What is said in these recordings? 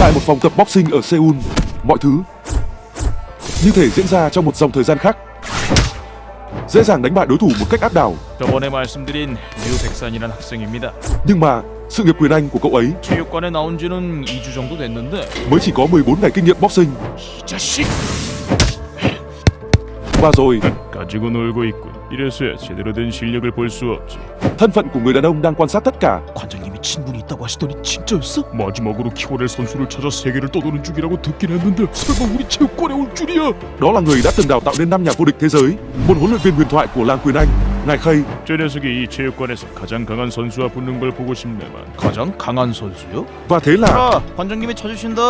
Tại một phòng tập boxing ở Seoul, mọi thứ như thể diễn ra trong một dòng thời gian khác. Dễ dàng đánh bại đối thủ một cách áp đảo. 저번에 말씀드린 류백산이란 학생입니다. Nhưng mà sự nghiệp quyền Anh của cậu ấy 체육관에 나온 지는 2주 정도 됐는데 mới chỉ có 14 ngày kinh nghiệm boxing. 이 자식! Và rồi, 가지고 놀고 있군. 이래서야 제대로 된 실력을 볼 수 없지. thân phận của người đàn ông đang quan sát tất cả. 관장님이 친분이 있다고 하시더니 진짜였어? 마지막으로 키워낼 선수를 찾아 세계를 떠도는 중이라고 듣긴 했는데 설마 우리 체육관에 올 줄이야? Đó là người đã từng đào tạo nên 5 nhà vô địch thế giới, một huấn luyện viên huyền thoại của làng quyền Anh, ngài Khay. 저 녀석이 이 체육관에서 가장 강한 선수와 붙는 걸 보고 싶네만. 가장 강한 선수요? Và thế là 아, 관장님이 찾으신다.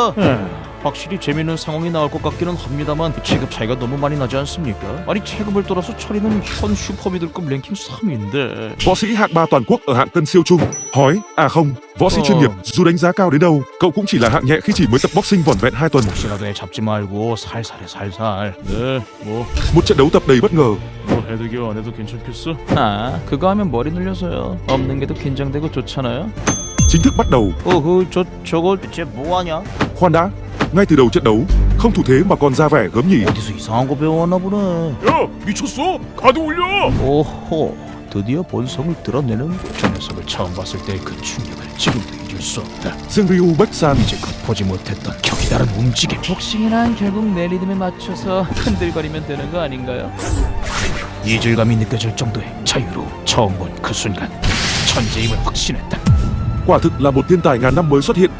확실히 재밌는 상황이 나올 것 같기는 합니다만 체급 차이가 너무 많이 나지 않습니까? 아니 체급을 떠나서 처리는 현 슈퍼미들급 랭킹 3위인데. võ sĩ hạng 3 toàn quốc ở hạng cân siêu trung. Hỏi, à không, võ sĩ chuyên nghiệp dù đánh giá cao đến đâu, cậu cũng chỉ là hạng nhẹ khi chỉ mới tập boxing vỏn vẹn 2 tuần. 혹시라도 애 잡지 말고 살살해 살살. 네, 뭐 Một trận đấu tập đầy bất ngờ. 해도 안 해도 괜찮겠어? 아, 그거 하면 머리 늘려서요. 없는 게 더 긴장되고 좋잖아요. Chính thức bắt đầu. 저거 대체 뭐 하냐? Khoan đã, ngay từ đầu trận đấu, không thủ thế mà còn ra vẻ gớm nhỉ. 어디서 이상한 거 배워왔나 보네. 야, 미쳤어? 가드 올려! 오호, 드디어 본성을 드러내는 저 녀석을 처음 봤을 때의 그 충격을 지금도 잊을 수 없다. Riêng Ryu Baeksan 이제껏 보지 못했던 격이 다른 움직임. 복싱이란 결국 내 리듬에 맞춰서 흔들거리면 되는 거 아닌가요? 이질감이 느껴질 정도의 자유로움. 처음 본 그 순간 천재임을 확신했다. quả thực là một thiên tài ngàn năm mới xuất hiện.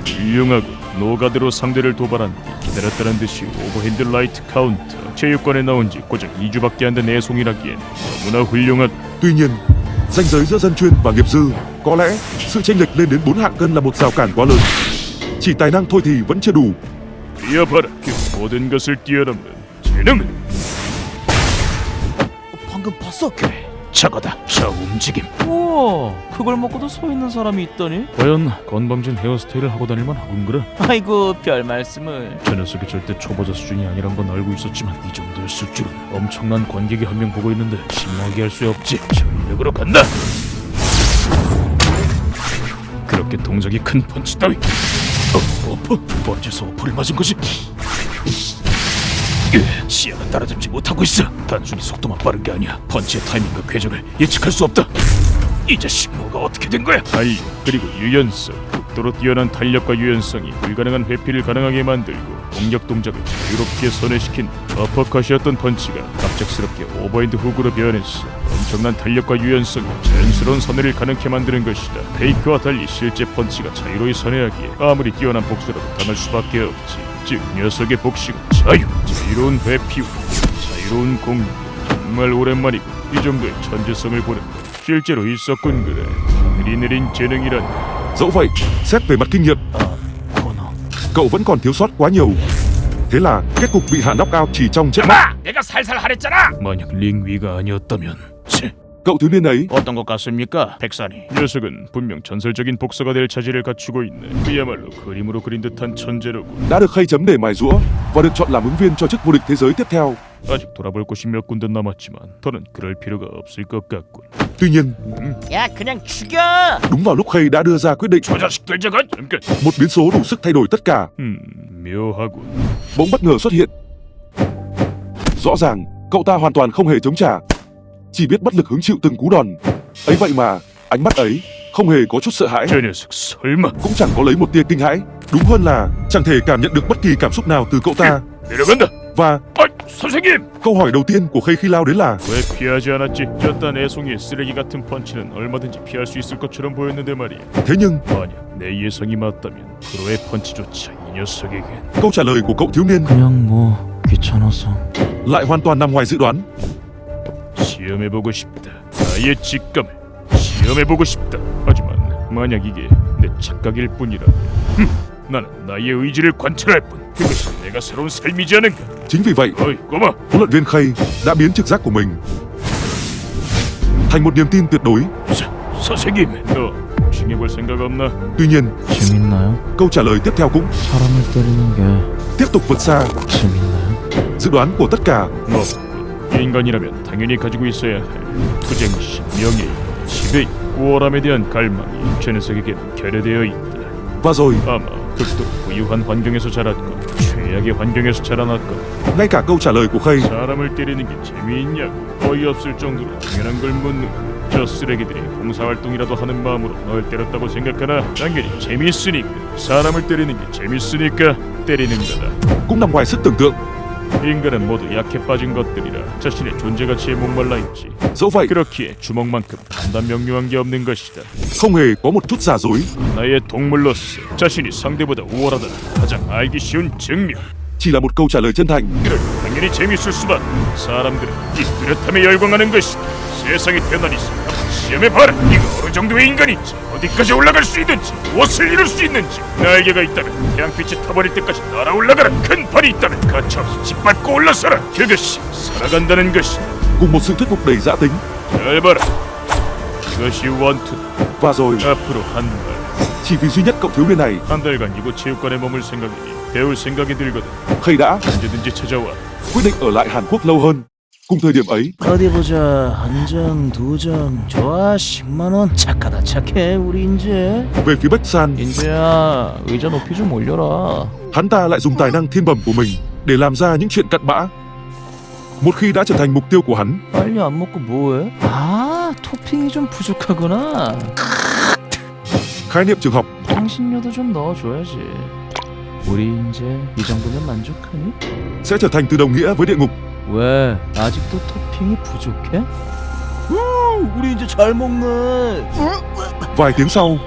훌륭하고 노가드로 상대를 도발한 뒤 기다렸다는 듯이 오버핸드 라이트 카운터. 체육관에 나온 지 고작 2주밖에 안 된 애송이라기엔 너무나 훌륭하다. Tuy nhiên, ranh giới giữa dân chuyên và nghiệp dư, có lẽ sự chênh lệch lên đến 4 hạng cân là một rào cản quá lớn. Chỉ tài năng thôi thì vẫn chưa đủ. 뛰어봐라. 그 모든 것을 뛰어넘는 재능. 방금 봤어? 그래, 저거다. 저 움직임. 우와, 그걸 먹고도 서 있는 사람이 있다니. 과연 건방진 헤어스타일을 하고 다닐만 하군 그래? 아이고, 별 말씀을. 저 녀석이 절대 초보자 수준이 아니란 건 알고 있었지만 이 정도였을 줄은. 엄청난 관객이 한 명 보고 있는데 신나게 할 수 없지. 전력으로 간다. 그렇게 동작이 큰 펀치 따위. 어퍼? 펀치에서 어퍼를 맞은 거지? 시야가 따라잡지 못하고 있어. 단순히 속도만 빠른 게 아니야. 펀치의 타이밍과 궤적을 예측할 수 없다. 이 자식 뭐가 어떻게 된 거야? 탄력 그리고 유연성. 극도로 뛰어난 탄력과 유연성이 불가능한 회피를 가능하게 만들고 공격 동작을 자유롭게 선회시킨 어퍼컷이었던 펀치가 갑작스럽게 오버핸드 훅으로 변했어. 엄청난 탄력과 유연성이 자연스러운 선회를 가능케 만드는 것이다. 페이크와 달리 실제 펀치가 자유로이 선회하기에 아무리 뛰어난 복수라도 당할 수밖에 없지. 즉 녀석의 복식은 자유로운 회피와 자유로운 공격. 정말 오랜만이고 이 정도의 천재성을 보는 건 실제로 있었군 그래. 느린 재능이란. Dẫu vậy, xét về mặt kinh nghiệm, cậu vẫn còn thiếu sót quá nhiều. Thế là kết cục bị hạ knockout chỉ trong chớp mắt. 내가 살살 하랬잖아. 만약 링 위가 아니었다면. Cậu thiếu niên ấy 어떤 것 같습니까, 백산이? 녀석은 분명 전설적인 복서가 될 자질을 갖추고 있네. 그야말로 그림으로 그린 듯한 천재로군. đã được Khay chấm để mài giũa và được chọn làm ứng viên cho chức vô địch thế giới tiếp theo. 아직 돌아볼 곳이 몇 군데 남았지만 더는 그럴 필요가 없을 것 같군. Tuy nhiên, 야, 그냥 죽여! đúng vào lúc Khay đã đưa ra quyết định, 저 자식들 잠깐. một biến số đủ sức thay đổi tất cả 묘하군. bỗng bất ngờ xuất hiện. Rõ ràng, cậu ta hoàn toàn không hề chống trả, chỉ biết bất lực hứng chịu từng cú đòn. Ấy vậy mà, ánh mắt ấy không hề có chút sợ hãi, 저 녀석 설마. cũng chẳng có lấy một tia kinh hãi. Đúng hơn là chẳng thể cảm nhận được bất kỳ cảm xúc nào từ cậu ta. 내려간다. Và 선생님! câu hỏi đầu tiên của Khay khi lao đến là 왜 피하지 않았지? 저딴 애송이의 쓰레기 같은 펀치는 얼마든지 피할 수 있을 것처럼 보였는데 말이야. thế nhưng 만약 내 예상이 맞다면 프로의 펀치조차 이 녀석에겐. câu trả lời của cậu thiếu niên 그냥 뭐 귀찮아서. lại hoàn toàn nằm ngoài dự đoán. 시험해보고 싶다. 나의 직감을 시험해보고 싶다. 하지만 만약 이게 내 착각일 뿐이라면 나는 나의 의지를 관찰할 뿐. 그것이 내가 새로운 삶이지 않은가. Chính vì vậy, 어이 꼬마, huấn luyện viên Khay đã biến trực giác của mình thành một niềm tin tuyệt đối. 선생님, 너 복싱해볼 생각 없나? Tuy nhiên, 재밌나요? câu trả lời tiếp theo cũng 사람을 때리는 게 tiếp tục vượt xa 재밌나요? dự đoán của tất cả. 뭐 인간이라면 당연히 가지고 있어야 할 투쟁심, 명예, 지배, 우월함에 대한 갈망이 저 녀석에게는 결여되어 있다. Và rồi, 아마 극도로 부유한 환경에서 자랐건 최악의 환경에서 자라났건 Ngay cả câu trả lời của Khay 사람을 때리는 게 재미있냐고 어이없을 정도로 당연한 걸 묻는 거야. 저 쓰레기들이 봉사활동이라도 하는 마음으로 널 때렸다고 생각하나? 당연히 재미있으니까. 사람을 때리는 게 재밌으니까 때리는 거다. cũng nằm ngoài sức tưởng tượng. 인간은 모두 약해 빠진 것들이라 자신의 존재 가치에 목말라 있지. Dẫu vậy, 그렇기에 주먹만큼 판단 명료한 게 없는 것이다. không hề có một chút giả dối. 나의 동물로서 자신이 상대보다 우월하다는 가장 알기 쉬운 증명. Chỉ là một câu trả lời chân thành. 그럴 당연히 재밌을 수밖에. 사람들은 이 뚜렷함에 열광하는 것이다. 세상에 태어난 이상 시험해봐라. 네가 어느 정도의 인간인지, 어디까지 올라갈 수 있는지, 무엇을 이룰 수 있는지. 날개가 있다면 태양빛이 타버릴 때까지 날아올라가라. 큰 발이 있다면 가차없이 짓밟고 올라서라. 그것이 살아간다는 것이다. Cùng một sự thuyết phục đầy dã tính. 잘 봐라. 이것이 원투다. Và rồi, 앞으로 한 달. chỉ vì duy nhất cậu thiếu niên này, 한 달간 이곳 체육관에 머물 생각이니 배울 생각이 들거든. Khay đã 언제든지 찾아와. quyết định ở lại Hàn Quốc lâu hơn. Cùng thời điểm ấy, 어디 보자. 한 장, 두 장. 좋아, 10만 원. 착하다, 착해, 우리 인재. về phía Bách San, 인재야, 의자 높이 좀 올려라. hắn ta lại dùng tài năng thiên bẩm của mình để làm ra những chuyện cặn bã. Một khi đã trở thành mục tiêu của hắn, 빨리 안 먹고 뭐해? 아, 토핑이 좀 부족하구나. khái niệm trường học 향신료도 좀 넣어줘야지. 우리 인재 이 정도면 만족하니? sẽ trở thành từ đồng nghĩa với địa ngục. 왜 아직도 토핑이 부족해? 우리 인재 잘 먹네. Vài tiếng sau,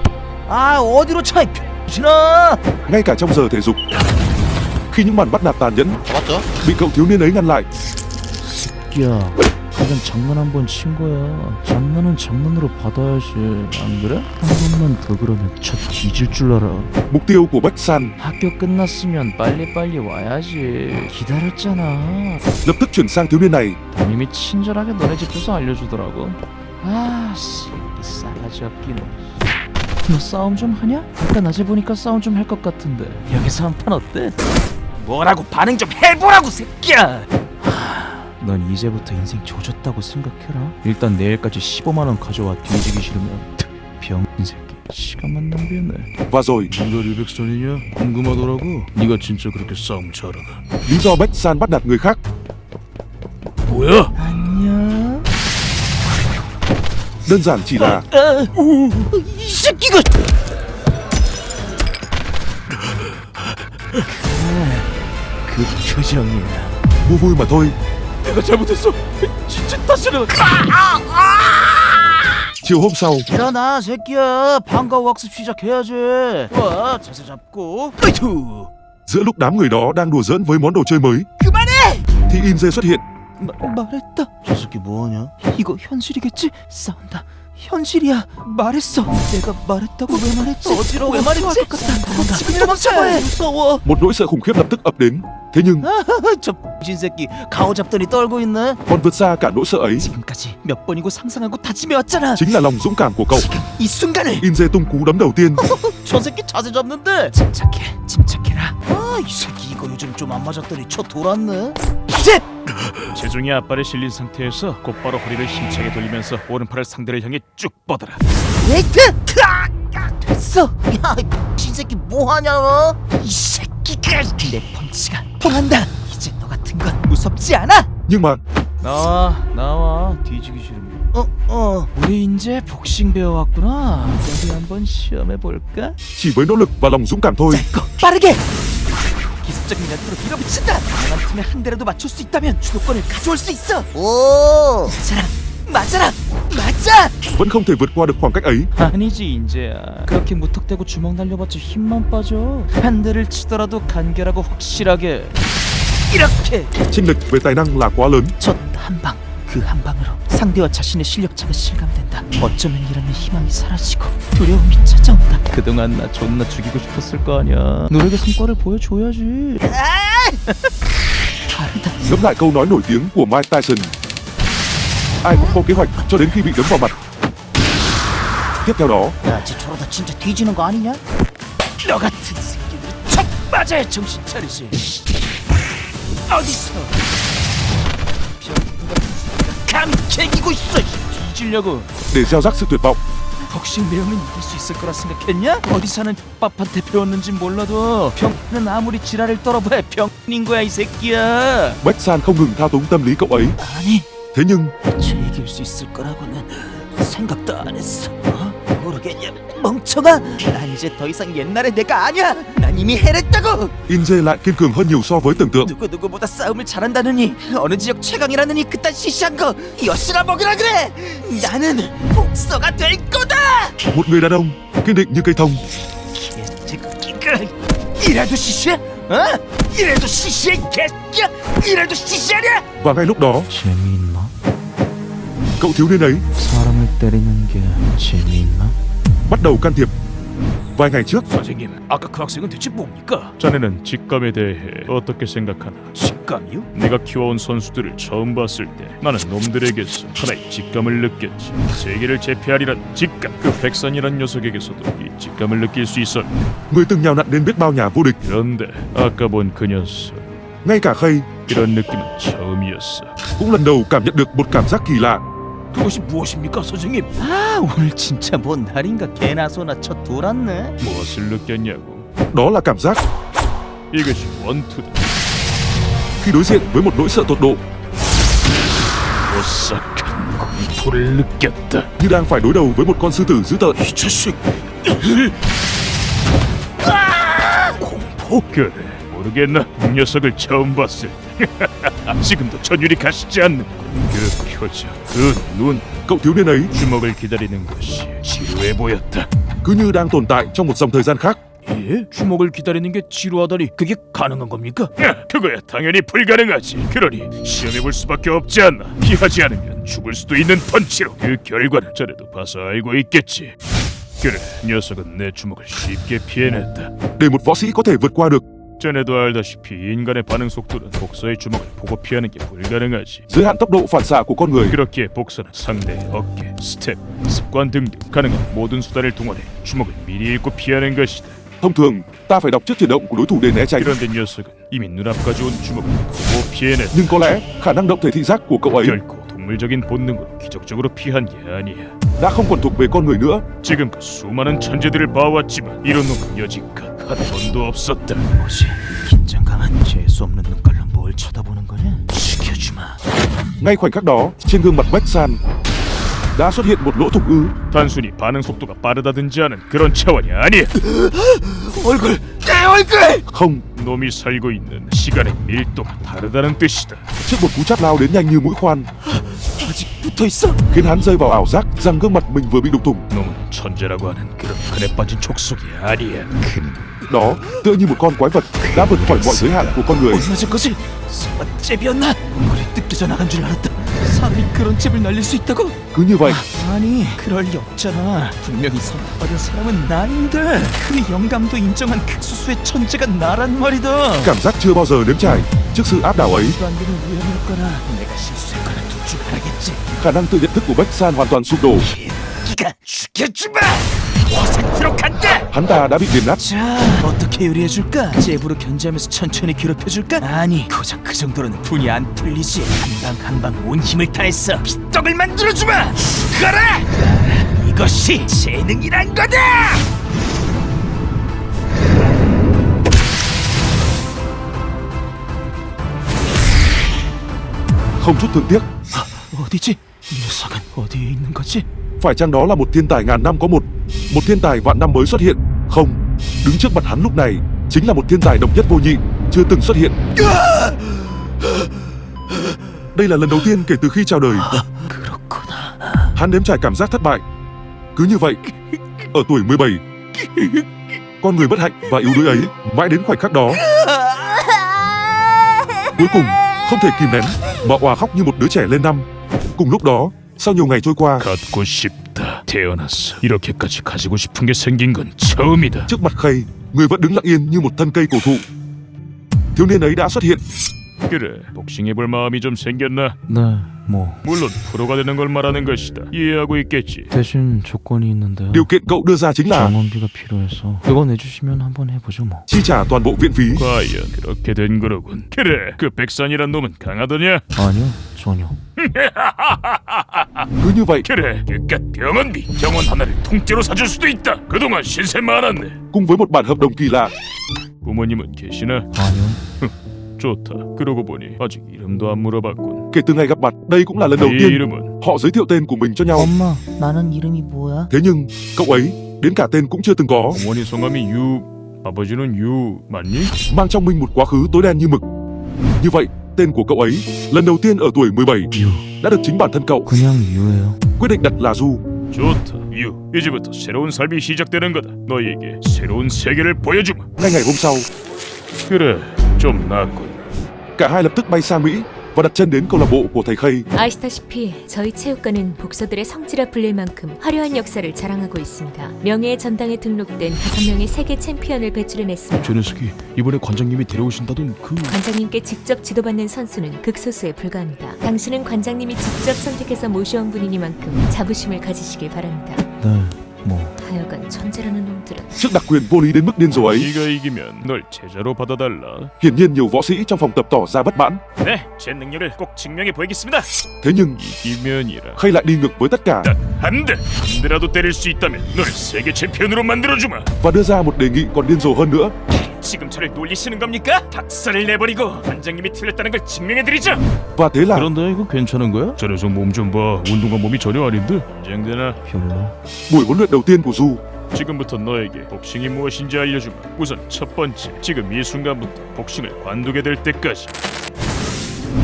아 어디로 차 이 병신아. ngay cả trong giờ thể dục, khi những màn bắt nạt tàn nhẫn bị cậu thiếu niên ấy ngăn lại, 야, 그건 장난 한 번 친 거야. 장난은 장난으로 받아야지. 안 그래? 한 번만 더 그러면 차 뒤질 줄 알아. mục tiêu của Bách San 학교 끝났으면 빨리빨리 와야지. 기다렸잖아. lập tức chuyển sang thiếu niên này. 담임이 친절하게 너네 집 주소 알려주더라고. 아, 씨, 이 싸가지 없기는. 너 싸움 좀 하냐? 아까 낮에 보니까 싸움 좀 할 것 같은데. 여기서 한 판 어때? 뭐라고 반응 좀 해보라고 새끼야. 넌 이제부터 인생 조졌다고 생각해라. 일단 내일까지 15만 원 가져와. 뒤지기 싫으면 병신 새끼. 시간만 낭비했네. Và rồi, 네가 리백선이냐? 궁금하더라고. 네가 진짜 그렇게 싸움 잘하나? lý do Bách San bắt nạt người khác 뭐야? 안녕. đơn giản chỉ là 이 새끼가. 그 표정이야. mua vui mà thôi. 내가 잘못했어. 진짜 다시는. Chiều hôm sau, 일어나 새끼야. 방과 학습 시작해야지. 와, 자세 잡고. 으이투. giữa lúc đám người đó đang đùa giỡn với món đồ chơi mới, 그만해. thì Inje xuất hiện. 말했다. 저 새끼 뭐하냐? 이거 현실이겠지? 싸운다. 현실이야. 말했어. 내가 말했다고 왜 말했지? 어지러워. 왜 말했지? 지금 멈춰봐. 무서워. Một nỗi sợ khủng khiếp lập tức ập đến. Thế nhưng 저 X인 새끼 가오 잡더니 떨고 있네. còn vượt xa cả nỗi sợ ấy 지금까지 몇 번이고 상상하고 다짐해왔잖아. chính là lòng dũng cảm của cậu. 지금 이 순간을. Inje tung cú đấm đầu tiên. 저 새끼 자세 잡는데. 침착해라. 아, 이 새끼 이거 요즘 좀 안 맞았더니 쳐 돌았네. 이제 체중이 앞발에 실린 상태에서 곧바로 허리를 힘차게 돌리면서 오른팔을 상대를 향해 쭉 뻗어라. 웨이트. 됐어. 야, 이 새끼 뭐하냐 너? 이 새끼가 내 펀치가 통한다. 이제 너 같은 건 무섭지 않아? Nhưng mà 나와 뒤지기 싫으면. 우리 이제 복싱 배워왔구나. 어디 한번 시험해 볼까? chỉ với nỗ lực và lòng dũng cảm thôi, 빠르게. 기습적인 멘트로 밀어붙인다. 강한 틈에 한 대라도 맞출 수 있다면 주도권을 가져올 수 있어. 오, 맞아라. 맞아. vẫn không thể vượt qua được khoảng cách ấy. 아니지 인재야. 그렇게 무턱대고 주먹 날려봤자 힘만 빠져. 한 대를 치더라도 간결하고 확실하게. 이렇게. Chênh lệch về tài năng là quá lớn. 첫 한 방, 그 한 방으로 상대와 자신의 실력차가 실감된다. 어쩌면 이라는 희망이 사라지고 두려움이 찾아온다. 그동안 나 존나 죽이고 싶었을 거 아니야. 노력의 성과를 보여줘야지. 다르다. Ngẫm lại câu nói nổi tiếng của Mike Tyson. Ai cũng có kế hoạch cho đến khi bị đấm vào mặt. Tiếp theo đó, 야, 쟤 저러다 진짜 뒤지는 거 아니냐? 너 같은 새끼들 척 맞아야 정신 차리지. 어디서 병 같은 새끼가 감히 개기고 있어. 뒤지려고. để gieo rắc sự tuyệt vọng, 복싱 배우면 이길 수 있을 거라 생각했냐? 어디 사는 pap한테 배웠는진 몰라도 병은 아무리 지랄을 떨어봐야 병인 거야 이 새끼야. Bách San không ngừng thao túng tâm lý cậu ấy. 아니 Thế nhưng 쟤 이길 수 있을 거라고는 생각도 안 했어. 모르겠냐 멍청아. 난 이제 더 이상 옛날의 내가 아니야. 난 이미 해냈다고. Inje lại kiên cường hơn nhiều so với tưởng tượng. 누구보다 싸움을 잘한다느니 어느 지역 최강이라느니 그딴 시시한 거 엿이나 먹으라 그래. 나는 복서가 될 거다. Một người đàn ông kiên định như cây thông. 개새끼가 이래도 시시해? 어? 이래도 시시해 개새끼야? 이래도 시시하냐? Và ngay lúc đó, 재미있나? cậu thiếu niên ấy 사람을 때리는 게 재미있나? bắt đầu can thiệp. Vài ngày trước, 선생님, 아까 그 학생은 대체 뭡니까? 자네는 직감에 대해 어떻게 생각하나? 직감이요? 내가 키워온 선수들을 처음 봤을 때 나는 놈들에게서 하나의 직감을 느꼈지. 세계를 제패하리란 직감. 그 백산이란 녀석에게서도 이 직감을 느낄 수 있었네. người từng nhào nặn đến biết bao nhà vô địch, 그런데 아까 본 그 녀석, ngay cả Khay 이런 느낌은 처음이었어. cũng lần đầu cảm nhận được một cảm giác kỳ lạ. 그것이 무엇입니까, 선생님? 아 오늘 진짜 뭔 날인가 개나 소나 쳐 돌았네. 무엇을 느꼈냐고? Đó là cảm giác 이것이 원투다. khi đối diện với một nỗi sợ tột độ, 오싹한 공포를 느꼈다. như đang phải đối đầu với một con sư tử dữ tợn. 이 자식! 공포? 그래, 모르겠나? 이 녀석을 처음 봤을 때 지금도 전율이 가시지 않는군. 그 표정, 그 눈, Cậu thiếu niên ấy 주먹을 기다리는 것이 지루해 보였다. cứ như đang tồn tại trong một dòng thời gian khác. 예? 주먹을 기다리는 게 지루하다니 그게 가능한 겁니까? 그거야 당연히 불가능하지. 그러니 시험해볼 수밖에 없지 않나. 피하지 않으면 죽을 수도 있는 펀치로. 그 결과를 자네도 봐서 알고 있겠지. 그래, 녀석은 내 주먹을 쉽게 피해냈다. Để một võ sĩ có thể vượt qua được 전에도 알다시피 인간의 반응 속도는 복서의 주먹을 보고 피하는 게 불가능하지. giới hạn tốc độ phản xạ của con người, 그렇기에 복서는 상대의 어깨, 스텝, 습관 등등 가능한 모든 수단을 동원해 주먹을 미리 읽고 피하는 것이다. thông thường ta phải đọc trước chuyển động của đối thủ để né tránh. 그런데 녀석은 이미 눈앞까지 온 주먹을 보고 피해냈다. Nhưng có lẽ khả năng động thể thị giác của cậu ấy 결코 동물적인 본능으로 기적적으로 피한 게 아니야. đã không còn thuộc về con người nữa. 지금껏 수많은 천재들을 봐왔지만 이런 놈은 여지껏 한 번도 없었다. 뭐지? 긴장감은 재수 없는 눈깔로 뭘 쳐다보는 거냐? 죽여주마. Ngay khoảnh khắc đó, trên gương mặt Bách San đã xuất hiện một lỗ thủng ư. 단순히 반응 속도가 빠르다든지 하는 그런 차원이 아니야. 얼굴! 내 얼굴! Không, 놈이 살고 있는 시간의 밀도가 다르다는 뜻이다. trước một cú chát lao đến nhanh như mũi khoan, 아직 붙어있어? khiến hắn rơi vào ảo giác rằng gương mặt mình vừa bị đục thủng. 놈은 천재라고 하는 그런 큰에 빠진 족속이 아니야. 큰 Đó, tựa như một con quái vật đã vượt khỏi mọi giới hạn của con người. 얼마 전까지 설마 잽이었나? 머리 뜯겨져 나간 줄 알았다. 사람이 그런 잽을 날릴 수 있다고? Cứ như vậy, 아니 그럴 리 없잖아. 분명히 선택받은 사람은 나인데 그 영감도 인정한 극소수의 천재가 나란 말이다. cảm giác chưa bao giờ nếm trải trước sự áp đảo ấy. 말도 안 되는 우연이었거나 내가 실수했거나 둘 중 하나겠지. Khả năng tự nhận thức của Bách San hoàn toàn sụp đổ. 기가 죽여주마. 5%로 간다. Hắn ta đã bị nghiền nát. 자 어떻게 요리해줄까? 잽으로 견제하면서 천천히 괴롭혀줄까? 아니 고작 그 정도로는 분이 안 풀리지. 한 방 온 힘을 다했어. 피떡을 만들어주마. 죽어라. 이것이 재능이란 거다. Không chút thương tiếc. 어디지? 이 녀석은 어디에 있는 거지? Phải chăng đó là một thiên tài ngàn năm có một thiên tài vạn năm mới xuất hiện? Không, đứng trước mặt hắn lúc này chính là một thiên tài độc nhất vô nhị, chưa từng xuất hiện. Đây là lần đầu tiên kể từ khi chào đời 그렇구나. hắn nếm trải cảm giác thất bại. Cứ như vậy, ở tuổi 17, con người bất hạnh và yếu đuối ấy mãi đến khoảnh khắc đó, cuối cùng không thể kìm nén mà òa khóc như một đứa trẻ lên năm. Cùng lúc đó, sau nhiều ngày trôi qua, 갖고 싶다. 태어났어. 이렇게까지 가지고 싶은 게 생긴 건 처음이다. trước mặt Khay, người vẫn đứng lặng yên như một thân cây cổ thụ, thiếu niên ấy đã xuất hiện. 그래, 복싱해볼 마음이 좀 생겼나? 네, 뭐 물론 프로가 되는 걸 말하는 것이다. 이해하고 있겠지. 대신 조건이 있는데요. Điều kiện cậu đưa ra chính là 병원비가 필요해서 그거 내주시면 한번 해보죠 뭐. chi trả toàn bộ viện phí. 과연 그렇게 된 거로군. 그래, 그 백산이란 놈은 강하더냐? 아니요, 전혀. Cứ như vậy, 그래, 그깟 병원비 병원 하나를 통째로 사줄 수도 있다. 그동안 신세 많았네. cùng với một bản hợp đồng kỳ lạ, 부모님은 계시나? 아니요. 좋다. 그러고 보니 아직 이름도 안 물어봤군. kể từ ngày gặp mặt, đây cũng là lần đầu 네 tiên 이름은? họ giới thiệu tên của mình cho nhau. 엄마, 나는 이름이 뭐야? Thế nhưng, cậu ấy đến cả tên cũng chưa từng có, 어머니 성함이 유, 아버지는 유 맞니? mang trong mình một quá khứ tối đen như mực. Như vậy, tên của cậu ấy lần đầu tiên ở tuổi 17 유. đã được chính bản thân cậu 그냥 유예요. quyết định đặt là Du. 좋다. 유, 이제부터 새로운 삶이 시작되는 거다. 너에게 새로운 세계를 보여주마. Ngay ngày hôm sau, 그래, 좀 낫군. cả hai lập tức bay sang Mỹ và đặt chân đến câu lạc bộ của thầy Khay. 아시다시피 저희 체육관은 복서들의 성지라 불릴 만큼 화려한 역사를 자랑하고 있습니다. 명예의 전당에 등록된 5명의 세계 챔피언을 배출해냈습니다. 저 녀석이 이번에 관장님이 데려오신다던 그... 관장님께 직접 지도받는 선수는 극소수에 불과합니다. 당신은 관장님이 직접 선택해서 모셔온 분이니만큼 자부심을 가지시길 바랍니다. 네, 뭐 하여간 천재라는 놈들은 Trước đặc quyền vô lý đến mức điên rồ ấy, 네가 이기면 널 제자로 받아달라. hiển nhiên nhiều võ sĩ trong phòng tập tỏ ra bất mãn. 네, 제 능력을 꼭 증명해 보이겠습니다. Thế nhưng, 이기면이라. Khay lại đi ngược với tất cả 딱 한 대, 한 대라도 때릴 수 있다면 널 세계 챔피언으로 만들어주마. và đưa ra một đề nghị còn điên rồ hơn nữa. 지금 저를 놀리시는 겁니까? 박살을 내버리고 관장님이 틀렸다는 걸 증명해드리죠. Và thế là 그런데 이거 괜찮은 거야? 저 녀석 몸 좀 봐. 운동과 몸이 전혀 아닌데. 긴장되나? 별로. buổi huấn luyện đầu tiên của Du 지금부터 너에게 복싱이 무엇인지 알려주마. 우선 첫 번째, 지금 이 순간부터 복싱을 관두게 될 때까지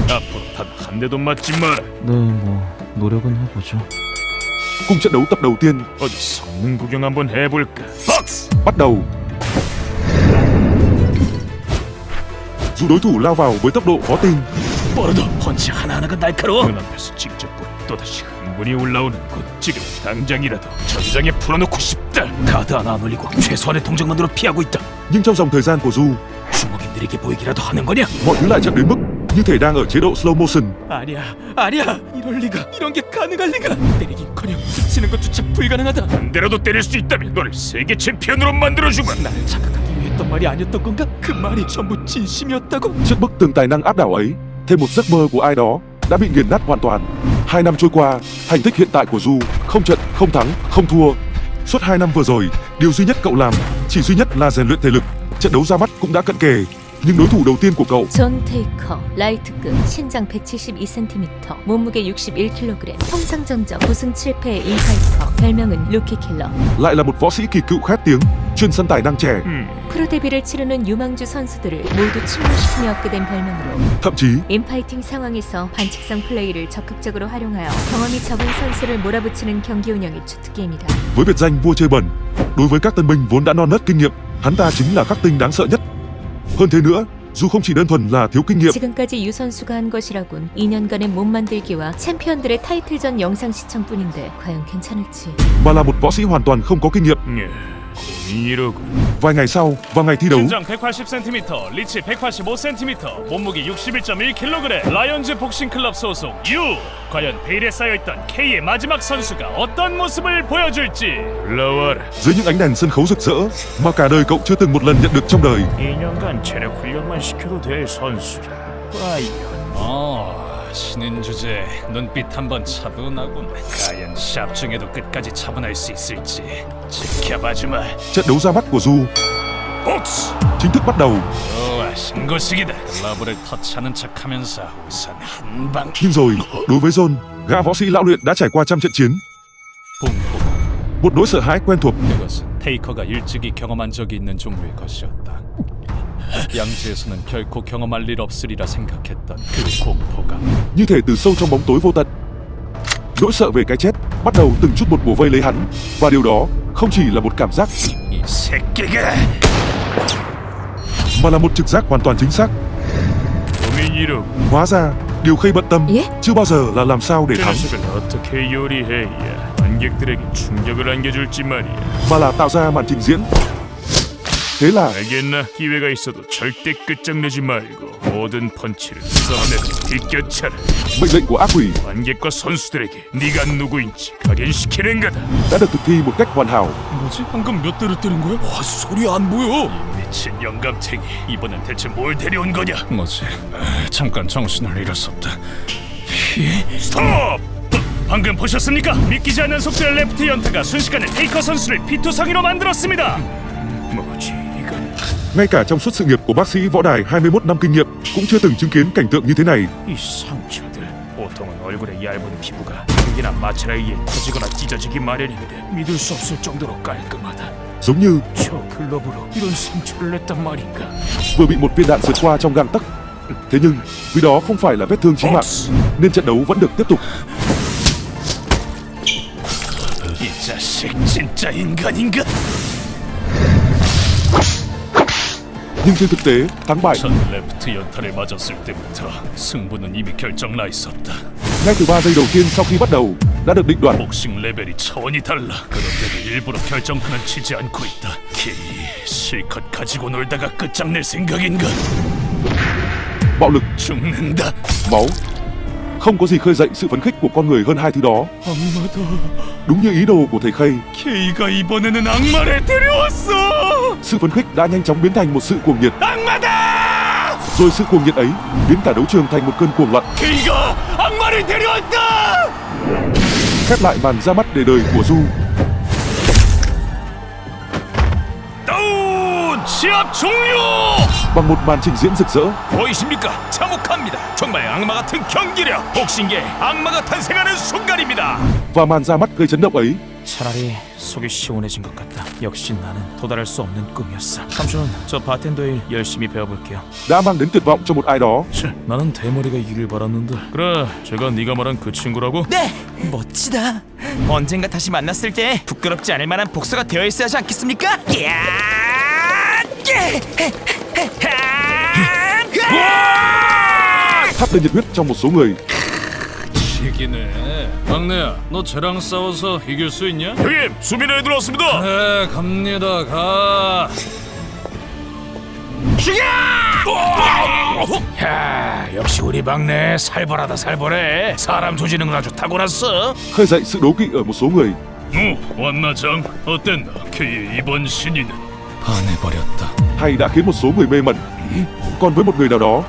앞으로 단 한 대도 맞지 마라. 네, 뭐 노력은 해보죠. cùng trận đấu tập đầu tiên 어디 성능 구경 한번 해볼까? 박스! bắt đầu. Dù đối thủ lao vào với tốc độ khó tin, 빠르다. 펀치 하나하나가 날카로워. 눈앞에서 직접 보니 또다시 흥분이 올라오는군. 지금 당장이라도 전장에 풀어놓고 싶다. 카드 하나 안 올리고 최소한의 동작만으로 피하고 있다. nhưng trong dòng thời gian của Du, 주먹인들에게 보이기라도 하는 거냐? mọi thứ lại chậm đến mức như thể đang ở chế độ slow motion. 아니야. 이럴 리가. 이런 게 가능할 리가. 때리긴커녕 스치는 것조차 불가능하다. 한 대라도 때릴 수 있다면 너를 세계 챔피언으로 만들어주마. 나를 자극하기 위해 했던 말이 아니었던 건가? 그 말이 전부 진심이었다고? Trước bức tường tài năng áp đảo ấy, thêm một giấc mơ của ai đó đã bị nghiền nát hoàn toàn. 2 năm trôi qua, thành tích hiện tại của Du không trận, không thắng, không thua. Suốt 2 năm vừa rồi, điều duy nhất cậu làm chỉ duy nhất là rèn luyện thể lực. Trận đấu ra mắt cũng đã cận kề, nhưng đối thủ đầu tiên của cậu 존 테이커, 라이트급, 신장 172cm, 몸무게 61kg, 통상 전적 9승 7패의 인파이터, 별명은 루키킬러. lại là một võ sĩ kỳ cựu khét tiếng, chuyên săn tài năng trẻ. 프로 데뷔를 치르는 유망주 선수들을 모두 침몰시키며 얻게 된 별명으로 Thậm chí, 인파이팅 상황에서 반칙성 플레이를 적극적으로 활용하여 경험이 적은 선수를 몰아붙이는 경기 운영이 주특기입니다. với biệt danh vua chơi bẩn, đối với các tân binh vốn đã non nớt kinh nghiệm, hắn ta chính là khắc tinh đáng sợ nhất. hơn thế nữa, dù không chỉ đơn thuần là thiếu kinh nghiệm, 지금까지 유 선수가 한 것이라곤 2년간의 몸 만들기와 챔피언들의 타이틀전 영상 시청뿐인데 과연 괜찮을지. mà là một võ sĩ hoàn toàn không có kinh nghiệm. 이러군. Vài ngày sau, vào ngày thi đấu, 신장 180cm, 리치 185cm, 몸무게 61.1kg, 라이언즈 복싱클럽 소속 유! 과연 베일에 쌓여있던 K의 마지막 선수가 어떤 모습을 보여줄지. 올라와라. dưới những ánh đèn sân khấu rực rỡ mà cả đời cậu chưa từng một lần nhận được trong đời, 2년간 체력 훈련만 시켜도 될 선수라. 과연 신인 주제 눈빛 한번 차분하군. 과연 샵 중에도 끝까지 차분할 수 있을지 지켜봐주마. trận đấu ra mắt của Du 복스. chính thức bắt đầu. 좋아, 신고식이다. 글러브를 터치하는 척하면서 우선 한 방. Nhưng rồi, đối với John, gã võ sĩ lão luyện đã trải qua trăm trận chiến, 붕붕. một nỗi sợ hãi quen thuộc. 그것은 테이커가 일찍이 경험한 적이 있는 종류의 것이었다. 양지에서는 결코 경험할 일 없으리라 생각했던 그 공포감. Như thể từ sâu trong bóng tối vô tận, nỗi sợ về cái chết bắt đầu từng chút một bủa vây lấy hắn, và điều đó không chỉ là một cảm giác 이 새끼가. mà là một trực giác hoàn toàn chính xác. 고민이로군. Hóa ra, điều Khay bận tâm 예? chưa bao giờ là làm sao để 그 thắng, 녀석을 어떻게 요리해야 관객들에게 충격을 안겨줄지 말이야. mà là tạo ra màn trình diễn. Thế là 알겠나? 기회가 있어도 절대 끝장내지 말고 모든 펀치를 썸네로 비껴차라. mệnh lệnh của ác quỷ 관객과 선수들에게 네가 누구인지 각인시키는 거다. đã được thực thi một cách hoàn hảo. 뭐지? 방금 몇 대를 때린 거야? 헛소리 안 보여? 이 미친 영감탱이. 이번엔 대체 뭘 데려온 거냐? 뭐지? 잠깐 정신을 잃었었다. 스톱! 방금 보셨습니까? 믿기지 않는 속도의 레프트 연타가 순식간에 테이커 선수를 피투성이로 만들었습니다. 뭐지 이건? Ngay cả trong suốt sự nghiệp của bác sĩ võ đài 21 năm kinh nghiệm cũng chưa từng chứng kiến cảnh tượng như thế này. 이 상처들 보통은 얼굴에 얇은 피부가 흙이나 마찰에 의해 터지거나 찢어지기 마련인데 믿을 수 없을 정도로 깔끔하다. Giống như 저 글러브로 이런 상처를 냈단 말인가? vừa bị một viên đạn sượt qua trong gang tấc. Thế nhưng vì đó không phải là vết thương chí mạng nên trận đấu vẫn được tiếp tục. 이 자식 진짜 인간인가? Nhưng trên thực tế, thắng bại 전 레프트 연타를 맞았을 때부터 승부는 이미 결정 나 있었다. ngay từ 3 giây đầu tiên sau khi bắt đầu đã được định đoạt. 복싱 레벨이 차원이 달라. 그런데도 일부러 결정타는 치지 않고 있다. K 실컷 가지고 놀다가 끝장낼 생각인가? Bạo lực, 죽는다. máu. Không có gì khơi dậy sự phấn khích của con người hơn hai thứ đó. Đúng như ý đồ của thầy Khay, K가 이번에는 악마를 데려왔어. sự phấn khích đã nhanh chóng biến thành một sự cuồng nhiệt. 악마다! Rồi sự cuồng nhiệt ấy biến cả đấu trường thành một cơn cuồng loạn. K가 악마를 데려왔다. Khép lại màn ra mắt để đời của Du. 다운! 시합 종료! Bằng một màn trình diễn rực rỡ, 보이십니까? 참혹합니다. 정말 악마 같은 경기력. 복싱계에 악마가 탄생하는 순간입니다. và màn ra mắt gây chấn động ấy 차라리 속이 시원해진 것 같다. 역시 나는 도달할 수 없는 꿈이었어. 삼촌은 저 바텐더 일 열심히 배워볼게요. đã mang đến tuyệt vọng cho một ai đó. 나는 대머리가 이길 바랐는데. 그래, 제가 네가 말한 그 친구라고? 네! 멋지다. 언젠가 다시 만났을 때 부끄럽지 않을 만한 복수가 되어 있어야 하지 않겠습니까? 이야! Thắp lên nhiệt huyết trong một số người. 이기네. 막내야, 너 쟤랑 싸워서 이길 수 있냐? 형님, 수비를 들어왔습니다. 네, 갑니다. 가. 야, 역시 우리 막내 살벌하다 살벌해. 사람 조지는 아주 타고났어. Khơi dậy sự đố kỵ ở một số người. 완나장 어땠나? K의 이번 신인은 반해버렸다. Hay đã khiến một số người mê mẩn. Còn với một người nào đó,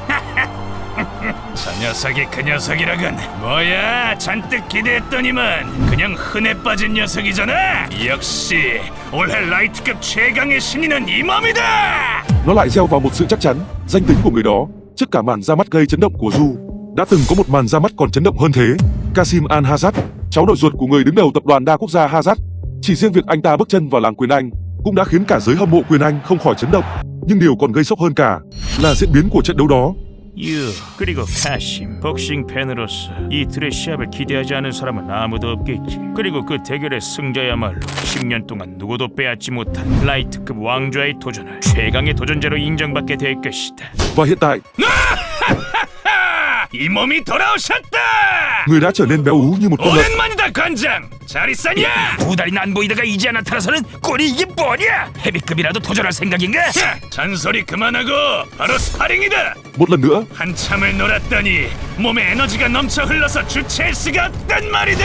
저 녀석이 그 녀석이라군. 뭐야, 잔뜩 기대했더니만 그냥 흔해 빠진 녀석이잖아. 역시 올해 라이트급 최강의 신인은 이 몸이다. nó lại gieo vào một sự chắc chắn, danh tính của người đó. Trước cả màn ra mắt gây chấn động của Du, đã từng có một màn ra mắt còn chấn động hơn thế. Kasim Al-Hazard, cháu nội ruột của người đứng đầu tập đoàn đa quốc gia Hazard. Chỉ riêng việc anh ta bước chân vào làng quyền Anh cũng đã khiến cả giới hâm mộ quyền Anh không khỏi chấn động. Nhưng điều còn gây sốc hơn cả là diễn biến của trận đấu đó. 유, 그리고 카심, 복싱 팬으로서 이 둘의 시합을 기대하지 않은 사람은 아무도 없겠지. 그리고 그 대결의 승자야말로 10년 동안 누구도 빼앗지 못한 라이트급 왕좌의 도전을 최강의 도전자로 인정받게 될 것이다. Và hiện tại, 이 몸이 돌아오셨다. người đã trở nên béo ú như một con lợn. 오랜만이다, 관장. 잘 있었냐? 두 달이나 안 보이다가 이제 나타나서는 꼴이 이게 뭐냐? 헤비급이라도 도전할 생각인가? 잔소리 그만하고 바로 스파링이다. Một lần nữa, 한참을 놀았더니 몸에 에너지가 넘쳐 흘러서 주체할 수가 없단 말이다.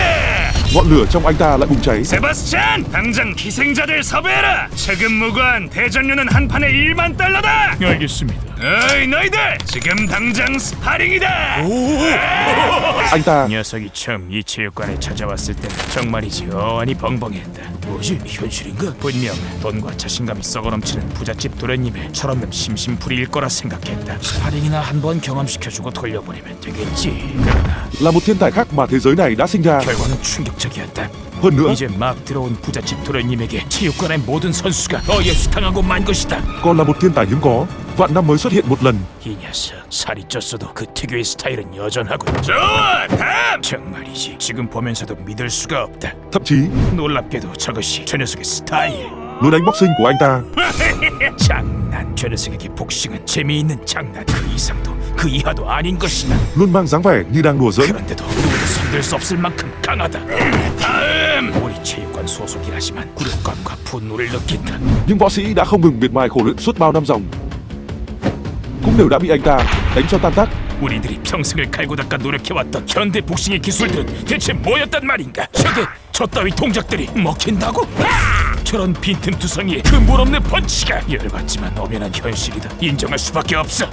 ngọn lửa trong anh ta lại bùng cháy. 세바스찬, 당장 희생자들 섭외해라. 최근 무관 대전료는 한 판에 1만 달러다. 알겠습니다. 어이 너희들, 지금 당장 스파링이다. Anh ta 녀석이 처음 이 체육관에 찾아왔을 때는 정말이지 어안이 벙벙했다. 뭐지? 현실인가? 분명 돈과 자신감이 썩어넘치는 부잣집 도련님의 철없는 심심풀이일 거라 생각했다. 스파링이나 한번 경험시켜주고 돌려보내면 되겠지. 그러나 là một thiên tài khác mà thế giới này đã sinh ra. 결과는 충격적이었다. Hơn nữa, 이제 막 들어온 부잣집 도련님에게 체육관의 모든 선수가 어예수당하고 만 것이다. còn là một thiên tài hiếm có, vạn năm mới xuất hiện một lần. 이 녀석 살이 쪘어도 그 특유의 스타일은 여전하고. 좋아, 다음. 정말이지 지금 보면서도 믿을 수가 없다. Thậm chí, 놀랍게도 저것이 저 녀석의 스타일. lối đánh boxing của anh ta 장난. 저 녀석에게 복싱은 재미있는 장난. 그 이상도 그 이하도 아닌 것이다. luôn mang dáng vẻ như đang đùa giỡn. 그런데도 누구도 손댈 수 없을 만큼 강하다. 다음. 우리 체육관 소속이라지만 굴욕감과 분노를 느낀다. Nhưng võ sĩ đã không ngừng miệt mài khổ luyện suốt bao năm ròng cũng đều đã bị anh ta đánh cho tan tác. 우리들이 평생을 갈고 닦아 노력해왔던 현대 복싱의 기술들은 대체 뭐였단 말인가? 저게 저 따위 동작들이 먹힌다고? 저런 빈틈투성이의 근본 없는 펀치가 열받지만 엄연한 현실이다. 인정할 수밖에 없어.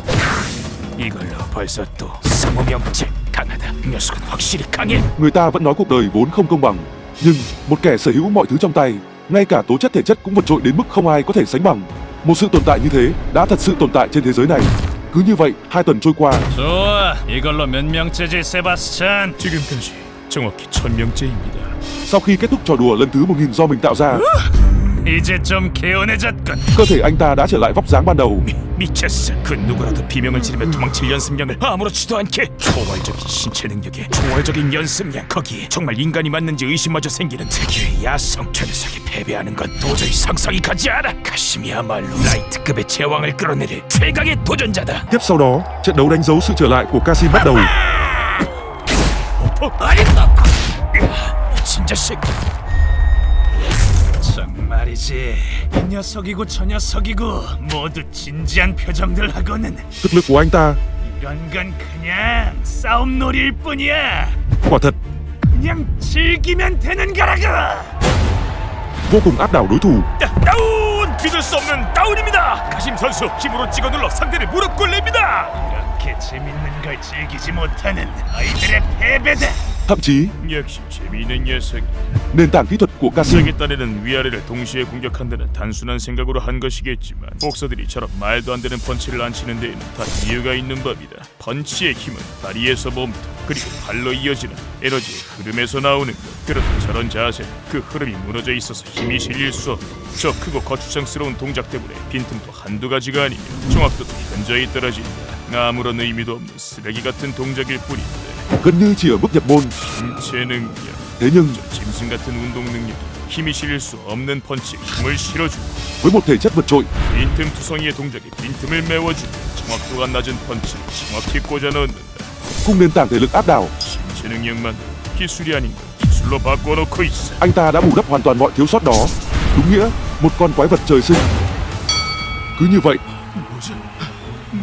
이걸로 벌써 또 20명째 강하다. 아니다. 녀석은 확실히 강해. Người ta vẫn nói cuộc đời vốn không công bằng, nhưng một kẻ sở hữu mọi thứ trong tay, ngay cả tố chất thể chất cũng vượt trội đến mức không ai có thể sánh bằng. Một sự tồn tại như thế đã thật sự tồn tại trên thế giới này. Cứ như vậy, 2 tuần trôi qua, 좋아, 이걸로 몇 명째지, 세바스찬? 지금까지 정확히 1000명째입니다. sau khi kết thúc trò đùa lần thứ 1000 do mình tạo ra, 이제 좀 개운해졌군. cơ thể anh ta đã trở lại vóc dáng ban đầu. 미쳤어. 그 누구라도 비명을 지르며 도망칠 연습량을 아무렇지도 않게. 초월적인 신체 능력에 초월적인 연습량, 거기에 정말 인간이 맞는지 의심마저 생기는 특유의 야성. 저 녀석이 패배하는 건 도저히 상상이 가지 않아. 가심이야말로 라이트급의 제왕을 끌어내릴 최강의 도전자다. Tiếp sau đó, trận đấu đánh dấu sự trở lại của Kasim bắt đầu. 아니다. 미친 자식. 정말이지. 이 녀석이고 저 녀석이고 모두 진지한 표정들 하고는 Thực lực của anh ta 이런 건 그냥 싸움놀이일 뿐이야. quả thật 그냥 즐기면 되는 거라고. vô cùng áp đảo đối thủ. 다운! 믿을 수 없는 다운입니다. 가심 선수 힘으로 찍어 눌러 상대를 무릎 꿇립니다. 이렇게 재밌는 걸 즐기지 못하는 아이들의 패배다. Thậm chí, 역시 재미있는 녀석. nền tảng kỹ thuật của Kasim 자기 딴에는 위아래를 동시에 공격한다는 단순한 생각으로 한 것이겠지만 복서들이 저런 말도 안 되는 펀치를 안 치는 데에는 다 이유가 있는 법이다. 펀치의 힘은 다리에서 몸통 그리고 발로 이어지는 에너지의 흐름에서 나오는 것. 그런데 저런 자세는 그 흐름이 무너져 있어서 힘이 실릴 수 없고 저 크고 거추장스러운 동작 때문에 빈틈도 한두 가지가 아니며 정확도도 현저히 떨어진다. 아무런 의미도 없는 쓰레기 같은 동작일 뿐인데. gần như chỉ ở bước nhập môn. 신체 능력, Thế nhưng, 짐승 같은 운동 능력이 힘이 실릴 수 없는 펀치에 힘을 실어주고 với một thể chất vượt trội, 빈틈 투성이의 동작에 빈틈을 메워주고 정확도가 낮은 펀치를 정확히 꽂아 넣는다. cùng nền tảng thể lực áp đảo, 신체 능력만 기술이 아닌 걸 기술로 바꿔놓고 있어. anh ta đã bù đắp hoàn toàn mọi thiếu sót đó. Đúng nghĩa, một con quái vật trời sinh. Cứ như vậy, 뭐지?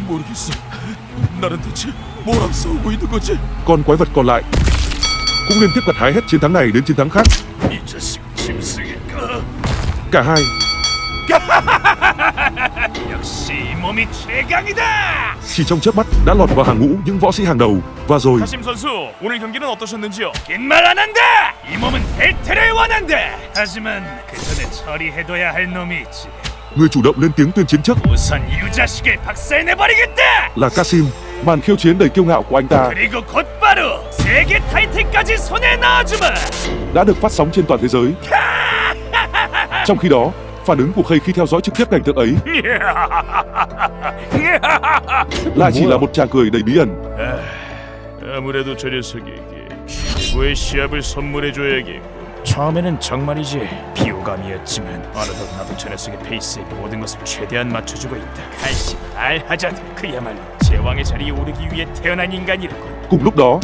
모르겠어. 나는 대체 뭐랑 싸우고 있는 거지? con quái vật còn lại cũng liên tiếp gặt hái hết chiến thắng này đến chiến thắng khác. 이 자식 짐승인가? Cả hai 역시 이 몸이 최강이다. chỉ trong chớp mắt đã lọt vào hàng ngũ những võ sĩ hàng đầu. Và rồi, 가심 선수 오늘 경기는 어떠셨는지요? 긴 말 안 한다. 이 몸은 벨트를 원한다. 하지만 그 전에 처리해둬야 할 놈이 있지. người chủ động lên tiếng tuyên chiến trước 우선 이 자식을 박살내버리겠다. là Kasim. Màn khiêu chiến đầy kiêu ngạo của anh ta 그리고 곧바로 세계 타이틀까지 손에 넣어주마. đã được phát sóng trên toàn thế giới. Trong khi đó, phản ứng của Khay khi theo dõi trực tiếp cảnh tượng ấy lại chỉ là một tràng cười đầy bí ẩn. 아무래도 저 녀석에게 최고의 시합을 선물해줘야겠고. 처음에는 정말이지 비호감이었지만 어느덧 나도 저 녀석의 페이스에 모든 것을 최대한 맞춰주고 있다. 칼시 알하자드 그야말로 제왕의 자리에 오르기 위해 태어난 인간이라고. Cùng lúc đó,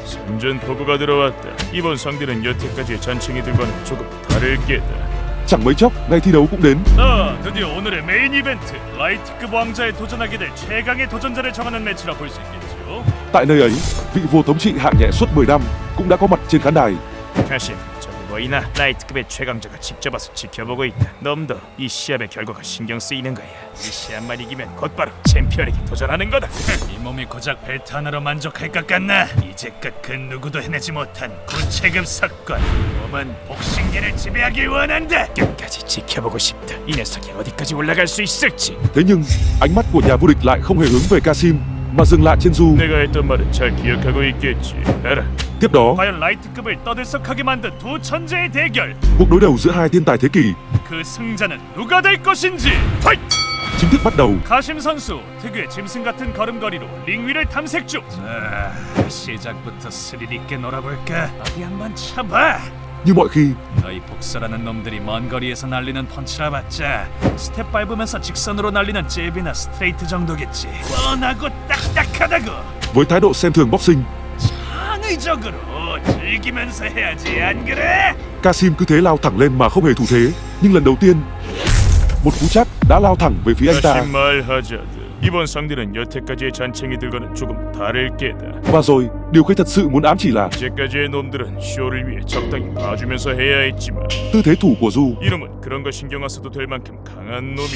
선전 포고가 들어왔다. 이번 상대는 여태까지의 잔챙이들과는 조금 다를 게다. chẳng mấy chốc ngày thi đấu cũng đến. 드디어 오늘의 메인 이벤트 라이트급 왕자에 도전하게 될 최강의 도전자를 정하는 매치라 볼 수 있겠죠. Tại nơi ấy, vị vua thống trị hạng nhẹ suốt 10 năm cũng đã có mặt trên khán đài. 가심 저기 보이나? 라이트급의 최강자가 직접 와서 지켜보고 있다. 놈도 이 시합의 결과가 신경 쓰이는 거야. 이 시합만 이기면 곧바로 챔피언에게 도전하는 거다. 이 몸이 고작 벨트 하나로 만족할 것 같나? 이제껏 그 누구도 해내지 못한 구체급 사건. 몸은 복싱계를 지배하길 원한다. 끝까지 지켜보고 싶다. 이 녀석이 어디까지 올라갈 수 있을지. Thế nhưng, ánh mắt của nhà vô địch lại không hề hướng về Kasim mà dừng lại trên Du. 내가 했던 말은 잘 기억하고 있겠지. 알아. Tiếp đó, 과연 라이트급을 떠들썩하게 만든 두 천재의 대결. cuộc đối đầu giữa hai thiên tài thế kỷ 그 승자는 누가 될 것인지. 파이트! chính thức bắt đầu. 가심 선수 특유의 짐승 같은 걸음걸이로 링 위를 탐색 중. 자, 시작부터 스릴 있게 놀아볼까? 어디 한번 쳐봐. Như mọi khi, 너희 복서라는 놈들이 먼 거리에서 날리는 펀치라 봤자 스텝 밟으면서 직선으로 날리는 잽이나 스트레이트 정도겠지. 뻔하고 딱딱하다고. với thái độ xem thường boxing, 창의적으로 즐기면서 해야지, 안 그래? Kasim cứ thế lao thẳng lên mà không hề thủ thế. Nhưng lần đầu tiên, một cú chát đã lao thẳng về phía anh ta. 다시 말하자드. 이번 상대는 여태까지의 잔챙이들과는 조금 다를 게다. Và rồi, điều Khay thật sự muốn ám chỉ là 이제까지의 놈들은 쇼를 위해 적당히 봐주면서 해야 했지만 tư thế thủ của Du 이놈은 그런 거 신경 안 써도 될 만큼 강한 놈이.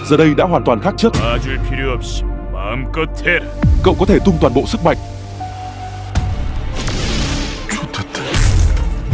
giờ đây đã hoàn toàn khác trước. 봐줄 필요 없이 마음껏 해라. Cậu có thể tung toàn bộ sức mạnh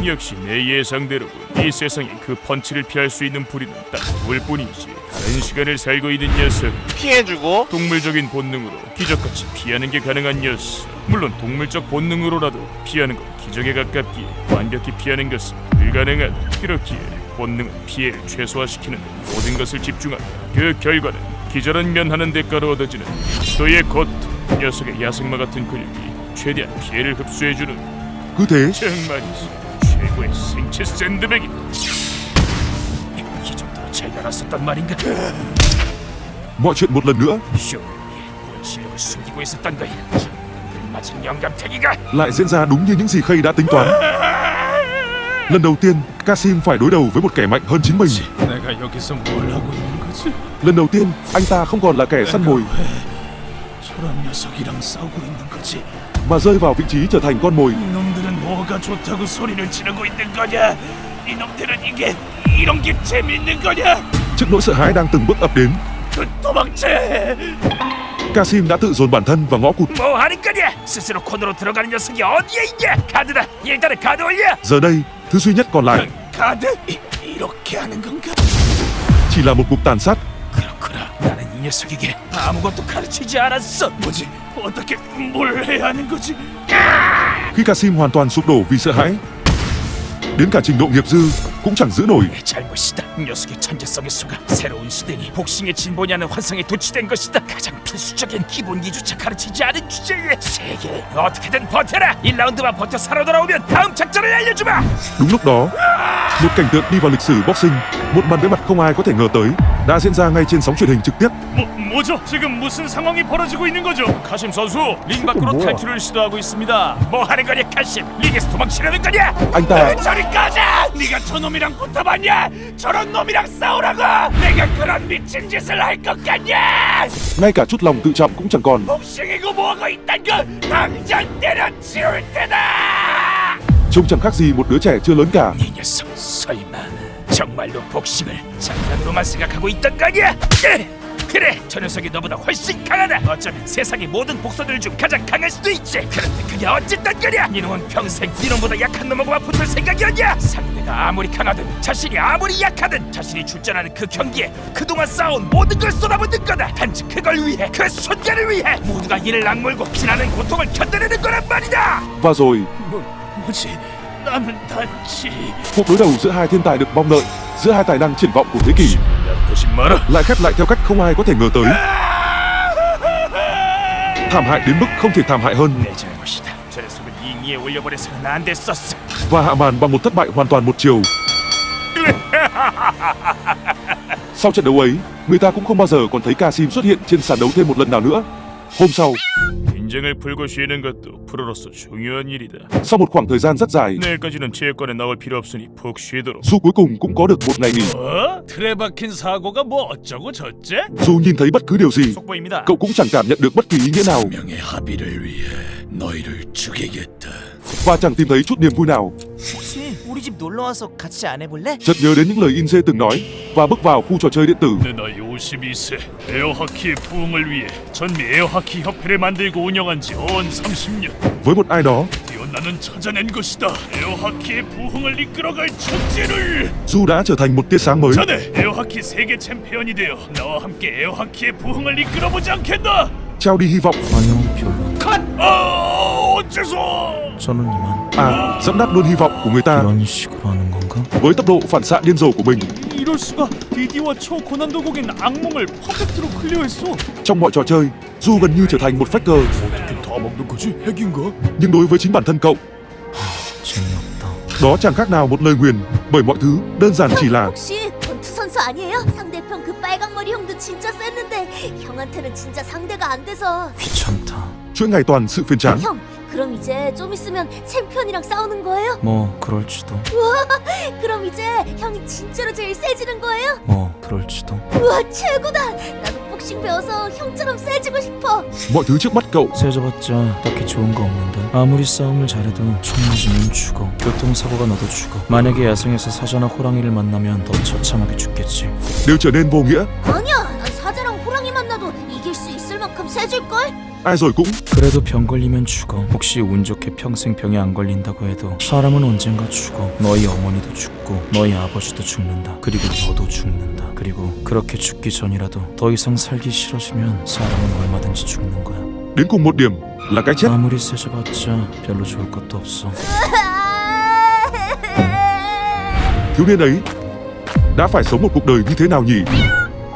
역시 내 예상대로군. 이 세상에 그 펀치를 피할 수 있는 부리는 딱 둘뿐이지. 다른 시간을 살고 있는 녀석, 피해주고 동물적인 본능으로 기적같이 피하는 게 가능한 녀석. 물론 동물적 본능으로라도 피하는 건 기적에 가깝기에 완벽히 피하는 것은 불가능하다. 그렇기에 본능은 피해를 최소화시키는 데 모든 것을 집중한다. 그 결과는 기절은 면하는 대가로 얻어지는 극도의 고통. 녀석의 야생마 같은 근육이 최대한 피해를 흡수해주는 Cứ thế, 정말이지 최고의 생체 샌드백이다. 이 정도로 잘 알았었단 말인가? mọi chuyện một lần nữa 쇼를 위해 본 실력을 숨기고 있었던 거야. 정말 맞은 영감탱이가. lại diễn ra đúng như những gì Khay đã tính toán. Lần đầu tiên, Kasim phải đối đầu với một kẻ mạnh hơn chính mình. 내가 여기서 뭘 하고 있는 거지? Lần đầu tiên, anh ta không còn là kẻ săn mồi 저런 녀석이랑 싸우고 있는 거지. mà rơi vào vị trí trở thành con mồi. 이놈들은 뭐가 좋다고 소리를 지르고 있는 거냐? 이놈들은 이런 게 재밌는 거냐? Trước nỗi sợ hãi đang từng bước ập đến, 도망쳐! Kasim đã tự dồn bản thân vào ngõ cụt. 뭐 하는 거냐? 스스로 코너로 들어가는 녀석이 어디에 있냐? 카드다! 일단은 카드 올려! Giờ đây, thứ duy nhất còn lại 카드? 이렇게 하는 건가? chỉ là một cuộc tàn sát. 그렇구나. 나는 이 녀석에게 아무것도 가르치지 않았어. 뭐지? 어떻게 뭘 해야 하는 거지? Khi Kasim hoàn toàn sụp đổ vì sợ hãi, đến cả trình độ nghiệp dư cũng chẳng giữ nổi. 내 잘못이다. 녀석의 천재성의 수가 새로운 시대니 복싱의 진보냐는 환상에 도취된 것이다. 가장 필수적인 기본기조차 가르치지 않은 주제에 세계 어떻게든 버텨라. 1라운드만 버텨 살아 돌아오면 다음 작전을 알려주마. Đúng lúc đó, một cảnh tượng đi vào lịch sử boxing, một màn đối mặt không ai có thể ngờ tới, đã diễn ra ngay trên sóng truyền hình trực tiếp. 뭐죠? 지금 무슨 상황이 벌어지고 있는 거죠? 카심 선수 링 밖으로 탈출을 시도하고 있습니다. 뭐 하는 거냐 카심? 링에서 도망치려는 거냐? Anh ta 저리 가자! 네가 저놈이랑 붙어봤냐? 저런 놈이랑 싸우라고! 내가 그런 미친 짓을 할 것 같냐? ngay cả chút lòng tự trọng cũng chẳng còn. 복싱이고 뭐고 있단 걸 당장 때려치울 테다! Trông chẳng khác gì một đứa trẻ chưa lớn cả. 이 녀석 설마 정말로 복싱을 장난으로만 생각하고 있던 거냐? 그래, 저 녀석이 너보다 훨씬 강하다. 어쩌면 세상의 모든 복서들 중 가장 강할 수도 있지. 그런데 그게 어쨌든 거냐? 이놈은 평생 이놈보다 약한 놈하고만 붙을 생각이었냐? 상대가 아무리 강하든 자신이 아무리 약하든 자신이 출전하는 그 경기에 그동안 쌓아온 모든 걸 쏟아붓는 거다. 단지 그걸 위해, 그 순간을 위해 모두가 이를 악물고 피나는 고통을 견뎌내는 거란 말이다. Và rồi, 뭐지? 나는 단지 cuộc đối đầu giữa hai thiên tài được mong đợi, giữa hai tài năng triển vọng của thế kỷ, 보지 마라. lại khép lại theo cách không ai có thể ngờ tới. Thảm hại đến mức không thể thảm hại hơn, 내 잘못이다. 저 녀석을 이 위에 올려버려서는 안 됐었어. và hạ màn bằng một thất bại hoàn toàn một chiều. Sau trận đấu ấy, người ta cũng không bao giờ còn thấy Kasim xuất hiện trên sàn đấu thêm một lần nào nữa. Hôm sau, 긴장을 풀고 쉬는 것도 프로로서 중요한 일이다. sau một khoảng thời gian rất dài, 내일까지는 체육관에 나올 필요 없으니 푹 쉬도록. Du cuối cùng cũng có được một ngày nghỉ. 틀에 박힌 사고가 뭐 어쩌고 저째? Dù nhìn thấy bất cứ điều gì, 속보입니다. cậu cũng chẳng cảm nhận được bất kỳ ý nghĩa nào 명의 합의를 위해 너희를 죽이겠다. và chẳng tìm thấy chút niềm vui nào. 혹시 우리 집 놀러 와서 같이 안 해볼래? Chợt nhớ đến những lời Inse từng nói và bước vào khu trò chơi điện tử. 내 나이 52세 에어하키의 부흥을 위해 전미 에어하키 협회를 만들고 운영한 지 온 30년. Với một ai đó, 드디어 나는 찾아낸 것이다. 에어하키의 부흥을 이끌어갈 존재를. Du đã trở thành một tia sáng mới. 자네 에어하키 세계 챔피언이 되어 나와 함께 에어하키의 부흥을 이끌어보지 않겠나? Trao đi hy vọng. 아니요, 별로. 어째서? 저는 이만 Dẫm đạp luôn hy vọng của người ta 이런 식으로 하는 건가? với tốc độ phản xạ điên rồ của mình. 이럴 수가. DD와 초고난도곡인 악몽을 퍼펙트로 클리어했어. Trong mọi trò chơi, Du gần như trở thành một faker, 어떻게 다 먹는 거지? 핵인가? nhưng đối với chính bản thân cậu, 재미없다. đó chẳng khác nào một lời nguyền, bởi mọi thứ đơn giản chỉ là 혹시 권투 선수 아니에요? 상대편 그 빨강머리 형도 진짜 셌는데 형한테는 진짜 상대가 안 돼서. 귀찮다. chuỗi ngày toàn sự phiền chán. 형, 그럼 이제 좀 있으면 챔피언이랑 싸우는 거예요? 뭐 그럴지도. 그럼 이제 형이 진짜로 제일 세지는 거예요? 뭐 그럴지도. 우와, 최고다! 나도 복싱 배워서 형처럼 세지고 싶어. Mọi thứ trước mắt cậu 세져봤자 딱히 좋은 거 없는데 아무리 싸움을 잘해도 총 맞으면 죽어. 교통사고가 나도 죽어. 만약에 야생에서 사자나 호랑이를 만나면 더 처참하게 죽겠지. đều trở nên vô nghĩa. 아니야, 난 사자랑 호랑이 만나도 이길 수 있을 만큼 약하면 세질걸? Ai rồi cũng 그래도 병 걸리면 죽어. 혹시 운 좋게 평생 병에 안 걸린다고 해도 사람은 언젠가 죽어. 너희 어머니도 죽고 너희 아버지도 죽는다. 그리고 너도 죽는다. 그리고 그렇게 죽기 전이라도 더 이상 살기 싫어지면 사람은 얼마든지 죽는 거야. đến cùng một điểm là cái chết. 아무리 세져봤자 별로 좋을 것도 없어. Thiếu niên ấy đã phải sống một cuộc đời như thế nào nhỉ?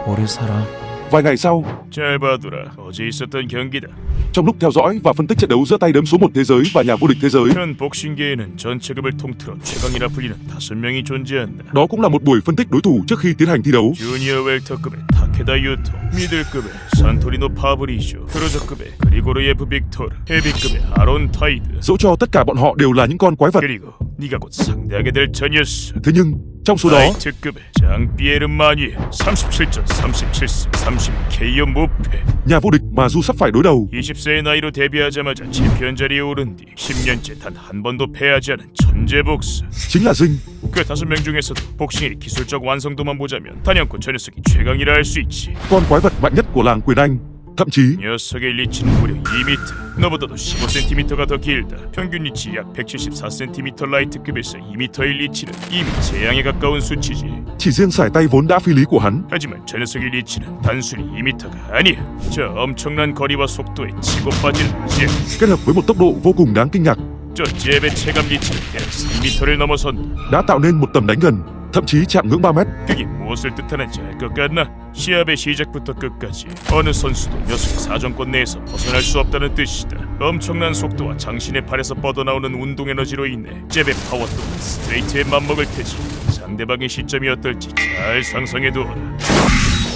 오래 살아. Vài ngày sau, 잘 봐두라. 어제 있었던 경기다. trong lúc theo dõi và phân tích trận đấu giữa tay đấm số 1 thế giới và nhà vô địch thế giới, 현 복싱계에는 전체급을 통틀어 최강이라 불리는 5명이 존재한다. đó cũng là một buổi phân tích đối thủ trước khi tiến hành thi đấu. 주니어 웰터급의 타케다 유토, 미들급의 산토리노 파브리쇼, 크루저급의 그리고르예프 빅토르, 헤비급의 아론 타이드. Dẫu cho tất cả bọn họ đều là những con quái vật, 그리고 네가 곧 상대하게 될 저 녀석. thế nhưng trong số đó, 라이트급의 장피에르 마니에 37전 37승 30KO 무패. nhà vô địch mà Du sắp phải đối đầu 20세의 나이로 데뷔하자마자 챔피언 자리에 오른 뒤 10년째 단 한 번도 패하지 않은 천재 복서. chính là Dinh. 그 5명 중에서도 복싱의 기술적 완성도만 보자면 단연코 저 녀석이 최강이라 할 수 있지. Con quái vật mạnh nhất của làng quyền Anh. Thậm chí 녀석의 리치는 무려 2m, 너보다도 15cm가 더 길다. 평균 리치 약 174cm 라이트급에서 2m의 리치는 이미 재앙에 가까운 수치지. chỉ riêng sải tay vốn đã phi lý của hắn, 하지만 저 녀석의 리치는 단순히 2m가 아니야. 저 엄청난 거리와 속도에 치고 빠지는 잽. kết hợp với một tốc độ vô cùng đáng kinh ngạc, 저 잽의 체감 리치는 대략 3m를 넘어선다. đã tạo nên một tầm đánh gần, thậm chí chạm ngưỡng 3 mét. 그게 무엇을 뜻하는지 알 것 같나? 시합의 시작부터 끝까지 어느 선수도 녀석의 사정권 내에서 벗어날 수 없다는 뜻이다. 엄청난 속도와 장신의 팔에서 뻗어나오는 운동 에너지로 인해 잽의 파워 또한 스트레이트에 맞먹을 테지. 상대방의 시점이 어떨지 잘 상상해두어라.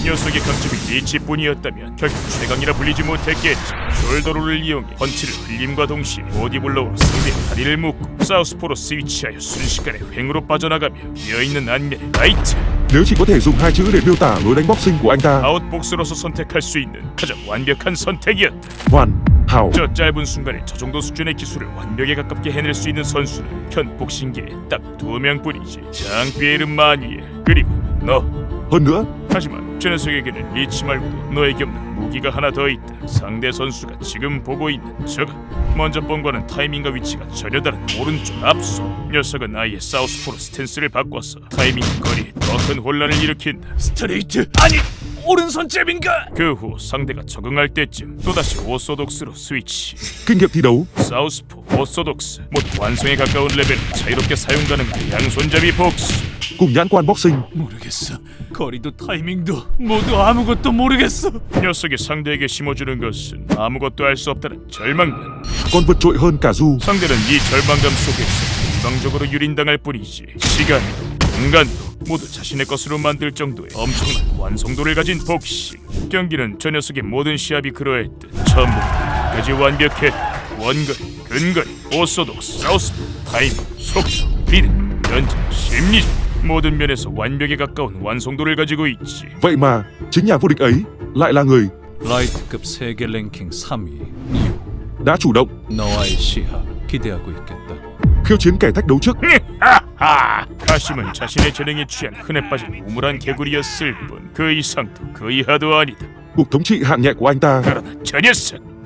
녀석의 강점이 리치뿐이었다면 결국 최강이라 불리지 못했겠지. 숄더롤을 이용해 펀치를 흘림과 동시에 보디블로우로 상대의 다리를 묶고 사우스포로 스위치하여 순식간에 횡으로 빠져나가며 비어있는 안면의 라이트. Nếu chỉ có thể dùng hai chữ để miêu tả lối đánh boxing của anh ta, 아웃복스로서 선택할 수 있는 가장 완벽한 선택이었다. hoàn hảo. 저 짧은 순간에 저 정도 수준의 기술을 완벽에 가깝게 해낼 수 있는 선수는 현 복싱계에 딱 2명뿐이지. 장피에르 마니엘 그리고 너. Hơn nữa, 하지만 저 녀석에게는 리치 말고도 너에게 없는 무기가 하나 더 있다. 상대 선수가 지금 보고 있는 저것. 먼저 본과는 타이밍과 위치가 전혀 다른 오른쪽 앞서. 녀석은 아예 사우스포로 스탠스를 바꿔서 타이밍 거리에 더 큰 혼란을 일으킨다. 스트레이트 아니 오른손 잽인가? 그 후 상대가 적응할 때쯤 또다시 오소독스로 스위치. kinh nghiệm thi đấu, 사우스포, 오소독스 모두 완성에 가까운 레벨을 자유롭게 사용 가능한 양손잡이 복수. cùng nhãn quan boxing, 모르겠어. 거리도 타이밍도 모두 아무것도 모르겠어. 녀석이 상대에게 심어주는 것은 아무것도 알 수 없다는 절망감. còn vượt trội hơn cả Du. 상대는 이 절망감 속에서 일방적으로 유린당할 뿐이지. 시간도 공간도 모두 자신의 것으로 만들 정도의 엄청난 완성도를 가진 복싱. 경기는 저 녀석의 모든 시합이 그러했듯 처음부터 끝까지 완벽했다. 원거리, 근거리, 오소독스, 사우스포, 타이밍, 속도, 리듬, 연장, 심리적 모든 면에서 완벽에 가까운 완성도를 가지고 있지. Vậy mà chính nhà vô địch ấy lại là người 라이트급 세계 랭킹 3위 đã chủ động 너와의 시합 기대하고 있겠다. khiêu chiến kẻ thách đấu trước. 하하! 가심은 자신의 재능에 취한 흔해 빠진 우물한 개구리였을 뿐 그 이상도 그 이하도 아니다. Cuộc thống trị hạng nhẹ của anh ta 그러나 저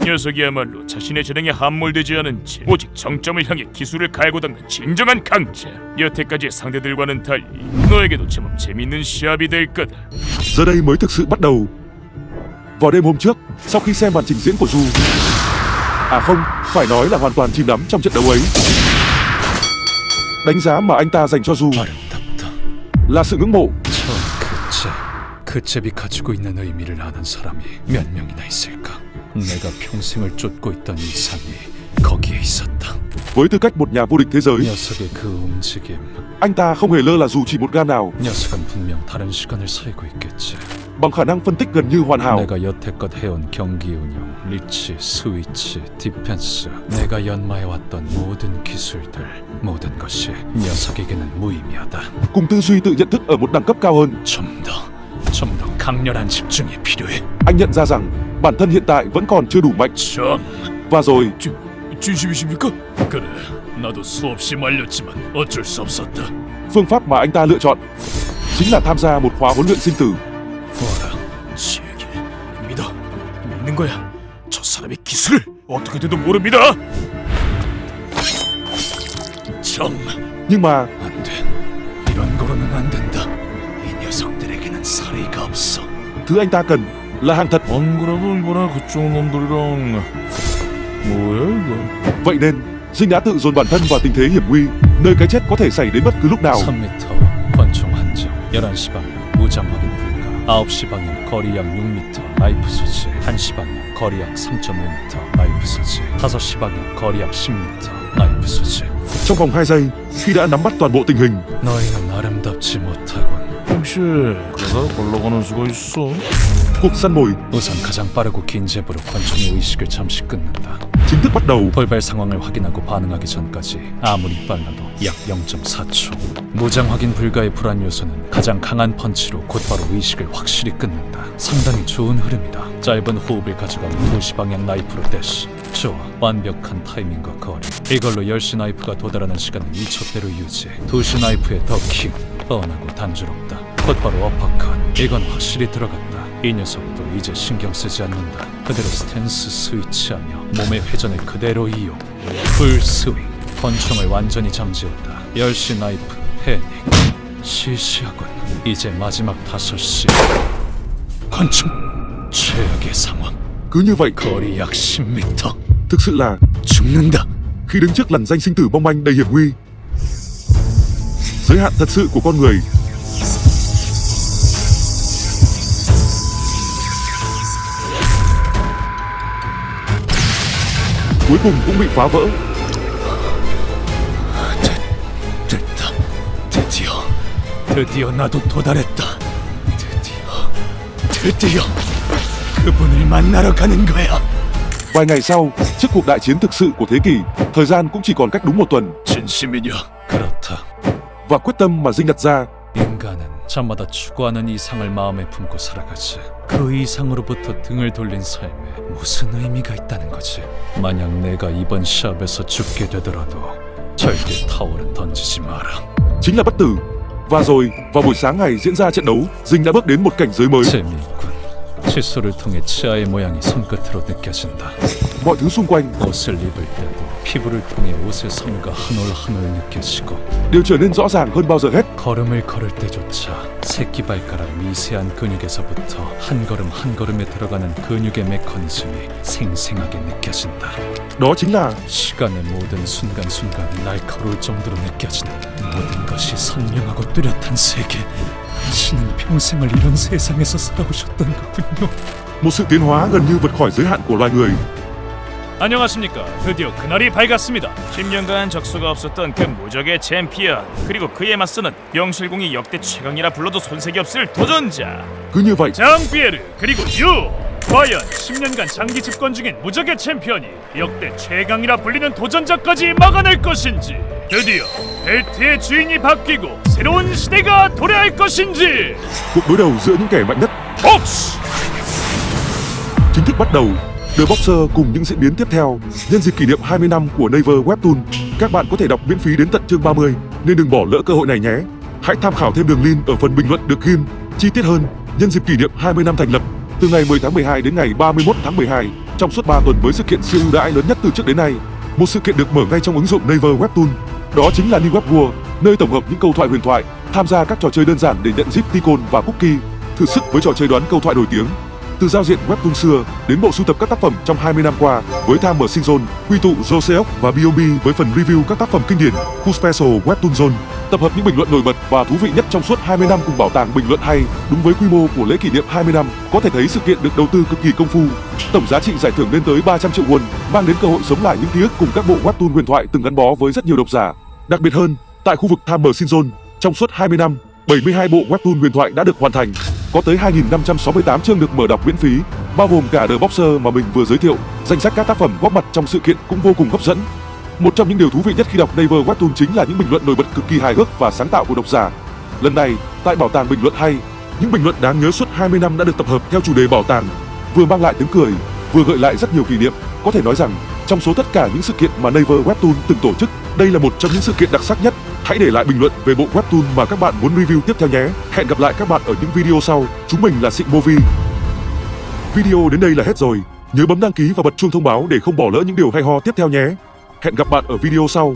녀석이야말로 자신의 재능에 함몰되지 않은 채 오직 정점을 향해 기술을 갈고 닦는 진정한 강자. 여태까지의 상대들과는 달리 너에게도 제법 재밌는 시합이 될 거다. giờ đây mới thực sự bắt đầu. Vào đêm hôm trước, sau khi xem màn trình diễn của Du, à không, phải nói là hoàn toàn chìm đắm trong trận đấu ấy. Đánh giá mà anh ta dành cho Du 아름답다. là sự ngưỡng mộ. 처음 그 잽이 가지고 있는 의미를 아는 사람이 몇 명이나 있을까? 내가 평생을 쫓고 있던 이상이 거기에 있었다. Với tư cách một nhà vô địch thế giới, 녀석의 그 움직임, anh ta không hề lơ là dù chỉ một gam nào, 녀석은 분명 다른 시간을 살고 있겠지. bằng khả năng phân tích gần như hoàn hảo. 내가 여태껏 해온 경기 운영, 리치, 스위치, 디펜스, 내가 연마해왔던 모든 기술들, 모든 것이 녀석에게는 무의미하다. Cùng tư duy tự nhận thức ở một đẳng cấp cao hơn, 좀 더 강렬한 집중이 필요해. anh nhận ra rằng bản thân hiện tại vẫn còn chưa đủ mạnh. 참, Và rồi, 진심이십니까? 그래, 나도 수없이 말렸지만 어쩔 수 없었다. phương pháp mà anh ta lựa chọn chính là tham gia một khóa huấn luyện sinh tử. 뭐라? 제 얘기를 믿어. 믿는 거야. 저 사람의 기술을 어떻게 돼도 모릅니다. 정, Nhưng mà 안 돼. 이런 거로는 안 된다. 이 녀석들에게는 사리가 없어. thứ anh ta cần là hàng thật. 안 그래도 이번에 그쪽 놈들이랑 뭐야 이거? Vậy nên Dinh đã tự dồn bản thân vào tình thế hiểm nguy, nơi cái chết có thể xảy đến bất cứ lúc nào. 3m 권총 한정 11시 방향 무장 확인 불가 9시 방향 거리 약 6m 라이프 소지 1시 방향 거리 약 3.5m 라이프 소지 5시 방향 거리 약 10m 라이프 소지 Trong vòng 2 giây, khi đã nắm bắt toàn bộ tình hình, 너희는 아름답지 못하군. 혹시 그러다 걸러가는 수가 있어? cuộc săn mồi 우선 가장 빠르고 긴 제보로 권총의 의식을 잠시 끊는다. chính thức bắt đầu. 돌발 상황을 확인하고 반응하기 전까지 아무리 빨라도 약 0.4초. 무장 확인 불가의 불안 요소는 가장 강한 펀치로 곧바로 의식을 확실히 끊는다. 상당히 좋은 흐름이다. 짧은 호흡을 가져가면 도시 방향 나이프로 대시. 좋아, 완벽한 타이밍과 거리. 이걸로 10시 나이프가 도달하는 시간은 2초대로 유지. 도시 나이프의 더킹, 뻔하고 단조롭다. 곧바로 어퍼컷. 이건 확실히 들어갔다. 이 녀석도 이제 신경 쓰지 않는다. 그대로 스탠스 스위치하며 몸의 회전을 그대로 이용. 풀 스윙. 권총을 완전히 잠재웠다. 10시 나이프, 패닉. 시시하군. 이제 마지막 5시. 권총. 최악의 상황. Cứ như vậy, 거리 약 10m. thực sự là 죽는다. khi đứng trước lằn danh sinh tử mong manh đầy hiểm nguy. Giới hạn thật sự của con người. Cuối cùng cũng bị phá vỡ. 됐다. 드디어 나도 도달했다. 드디어 그분을 만나러 가는 거야. Vài ngày sau, trước cuộc đại chiến thực sự của thế kỷ, thời gian cũng chỉ còn cách đúng 1 tuần. 진심이냐? 그렇다. Và quyết tâm mà Dinh đặt ra, 인간은 저마다 추구하는 이상을 마음에 품고 살아가지. 그 이상으로부터 등을 돌린 삶에 무슨 의미가 있다는 거지. 만약 내가 이번 시합에서 죽게 되더라도 절대 타월은 던지지 마라. chính là bất tử. Và rồi, vào buổi sáng ngày diễn ra trận đấu, Dinh đã bước đến một cảnh giới mới. 재미있군. 칫솔을 통해 치아의 모양이 손끝으로 느껴진다. Mọi thứ xung quanh 옷을 입을 때도 피부를 통해 옷의 섬과 한 올 한 올 느껴지고 đều trở nên rõ ràng hơn bao giờ hết. 걸음을 걸을 때조차 새끼발가락 미세한 근육에서부터 한 걸음에 들어가는 근육의 메커니즘이 생생하게 느껴진다. Đó chính là 시간의 모든 순간순간이 날카로울 정도로 느껴지는 모든 것이 선명하고 뚜렷한 세계. 당신은 평생을 이런 세상에서 살아오셨던 거군요. một sự tiến hóa gần như vượt khỏi giới hạn của loài người. 안녕하십니까. 드디어 그날이 밝았습니다. 10년간 적수가 없었던 그 무적의 챔피언, 그리고 그에 맞서는 명실공히 역대 최강이라 불러도 손색이 없을 도전자 Cứ như vậy, 장피에르, 그리고 유. 과연 10년간 장기 집권 중인 무적의 챔피언이 역대 최강이라 불리는 도전자까지 막아낼 것인지, 드디어 벨트의 주인이 바뀌고 새로운 시대가 도래할 것인지. cuộc đối đầu giữa những kẻ mạnh nhất 복스! chính thức bắt đầu. The Boxer cùng những diễn biến tiếp theo. Nhân dịp kỷ niệm 20 năm của Naver Webtoon, các bạn có thể đọc miễn phí đến tận chương 30, nên đừng bỏ lỡ cơ hội này nhé. Hãy tham khảo thêm đường link ở phần bình luận được ghim. Chi tiết hơn, nhân dịp kỷ niệm 20 năm thành lập, từ ngày 10 tháng 12 đến ngày 31 tháng 12, trong suốt 3 tuần với sự kiện siêu ưu đãi lớn nhất từ trước đến nay. Một sự kiện được mở ngay trong ứng dụng Naver Webtoon. Đó chính là New Web World, nơi tổng hợp những câu thoại huyền thoại, tham gia các trò chơi đơn giản để nhận gift Ticon và cookie, thử sức với trò chơi đoán câu thoại nổi tiếng. Từ giao diện Webtoon xưa đến bộ sưu tập các tác phẩm trong 20 năm qua với Time Machine Zone, quy tụ Joseok và B.O.B với phần review các tác phẩm kinh điển, khu Special Webtoon Zone, tập hợp những bình luận nổi bật và thú vị nhất trong suốt 20 năm cùng bảo tàng bình luận hay. Đúng với quy mô của lễ kỷ niệm 20 năm, có thể thấy sự kiện được đầu tư cực kỳ công phu. Tổng giá trị giải thưởng lên tới 300 triệu won, mang đến cơ hội sống lại những ký ức cùng các bộ Webtoon huyền thoại từng gắn bó với rất nhiều độc giả. Đặc biệt hơn, tại khu vực Time Machine Zone, trong suốt 20 năm, 72 bộ Webtoon huyền thoại đã được hoàn thành. Có tới 2.568 chương được mở đọc miễn phí, bao gồm cả The Boxer mà mình vừa giới thiệu. Danh sách các tác phẩm góp mặt trong sự kiện cũng vô cùng hấp dẫn. Một trong những điều thú vị nhất khi đọc Naver Webtoon chính là những bình luận nổi bật cực kỳ hài hước và sáng tạo của độc giả. Lần này, tại Bảo tàng Bình luận hay, những bình luận đáng nhớ suốt 20 năm đã được tập hợp theo chủ đề bảo tàng, vừa mang lại tiếng cười, vừa gợi lại rất nhiều kỷ niệm. Có thể nói rằng, trong số tất cả những sự kiện mà Naver Webtoon từng tổ chức, đây là một trong những sự kiện đặc sắc nhất. Hãy để lại bình luận về bộ Webtoon mà các bạn muốn review tiếp theo nhé. Hẹn gặp lại các bạn ở những video sau. Chúng mình là Sịnh Movie. Video đến đây là hết rồi. Nhớ bấm đăng ký và bật chuông thông báo để không bỏ lỡ những điều hay ho tiếp theo nhé. Hẹn gặp bạn ở video sau.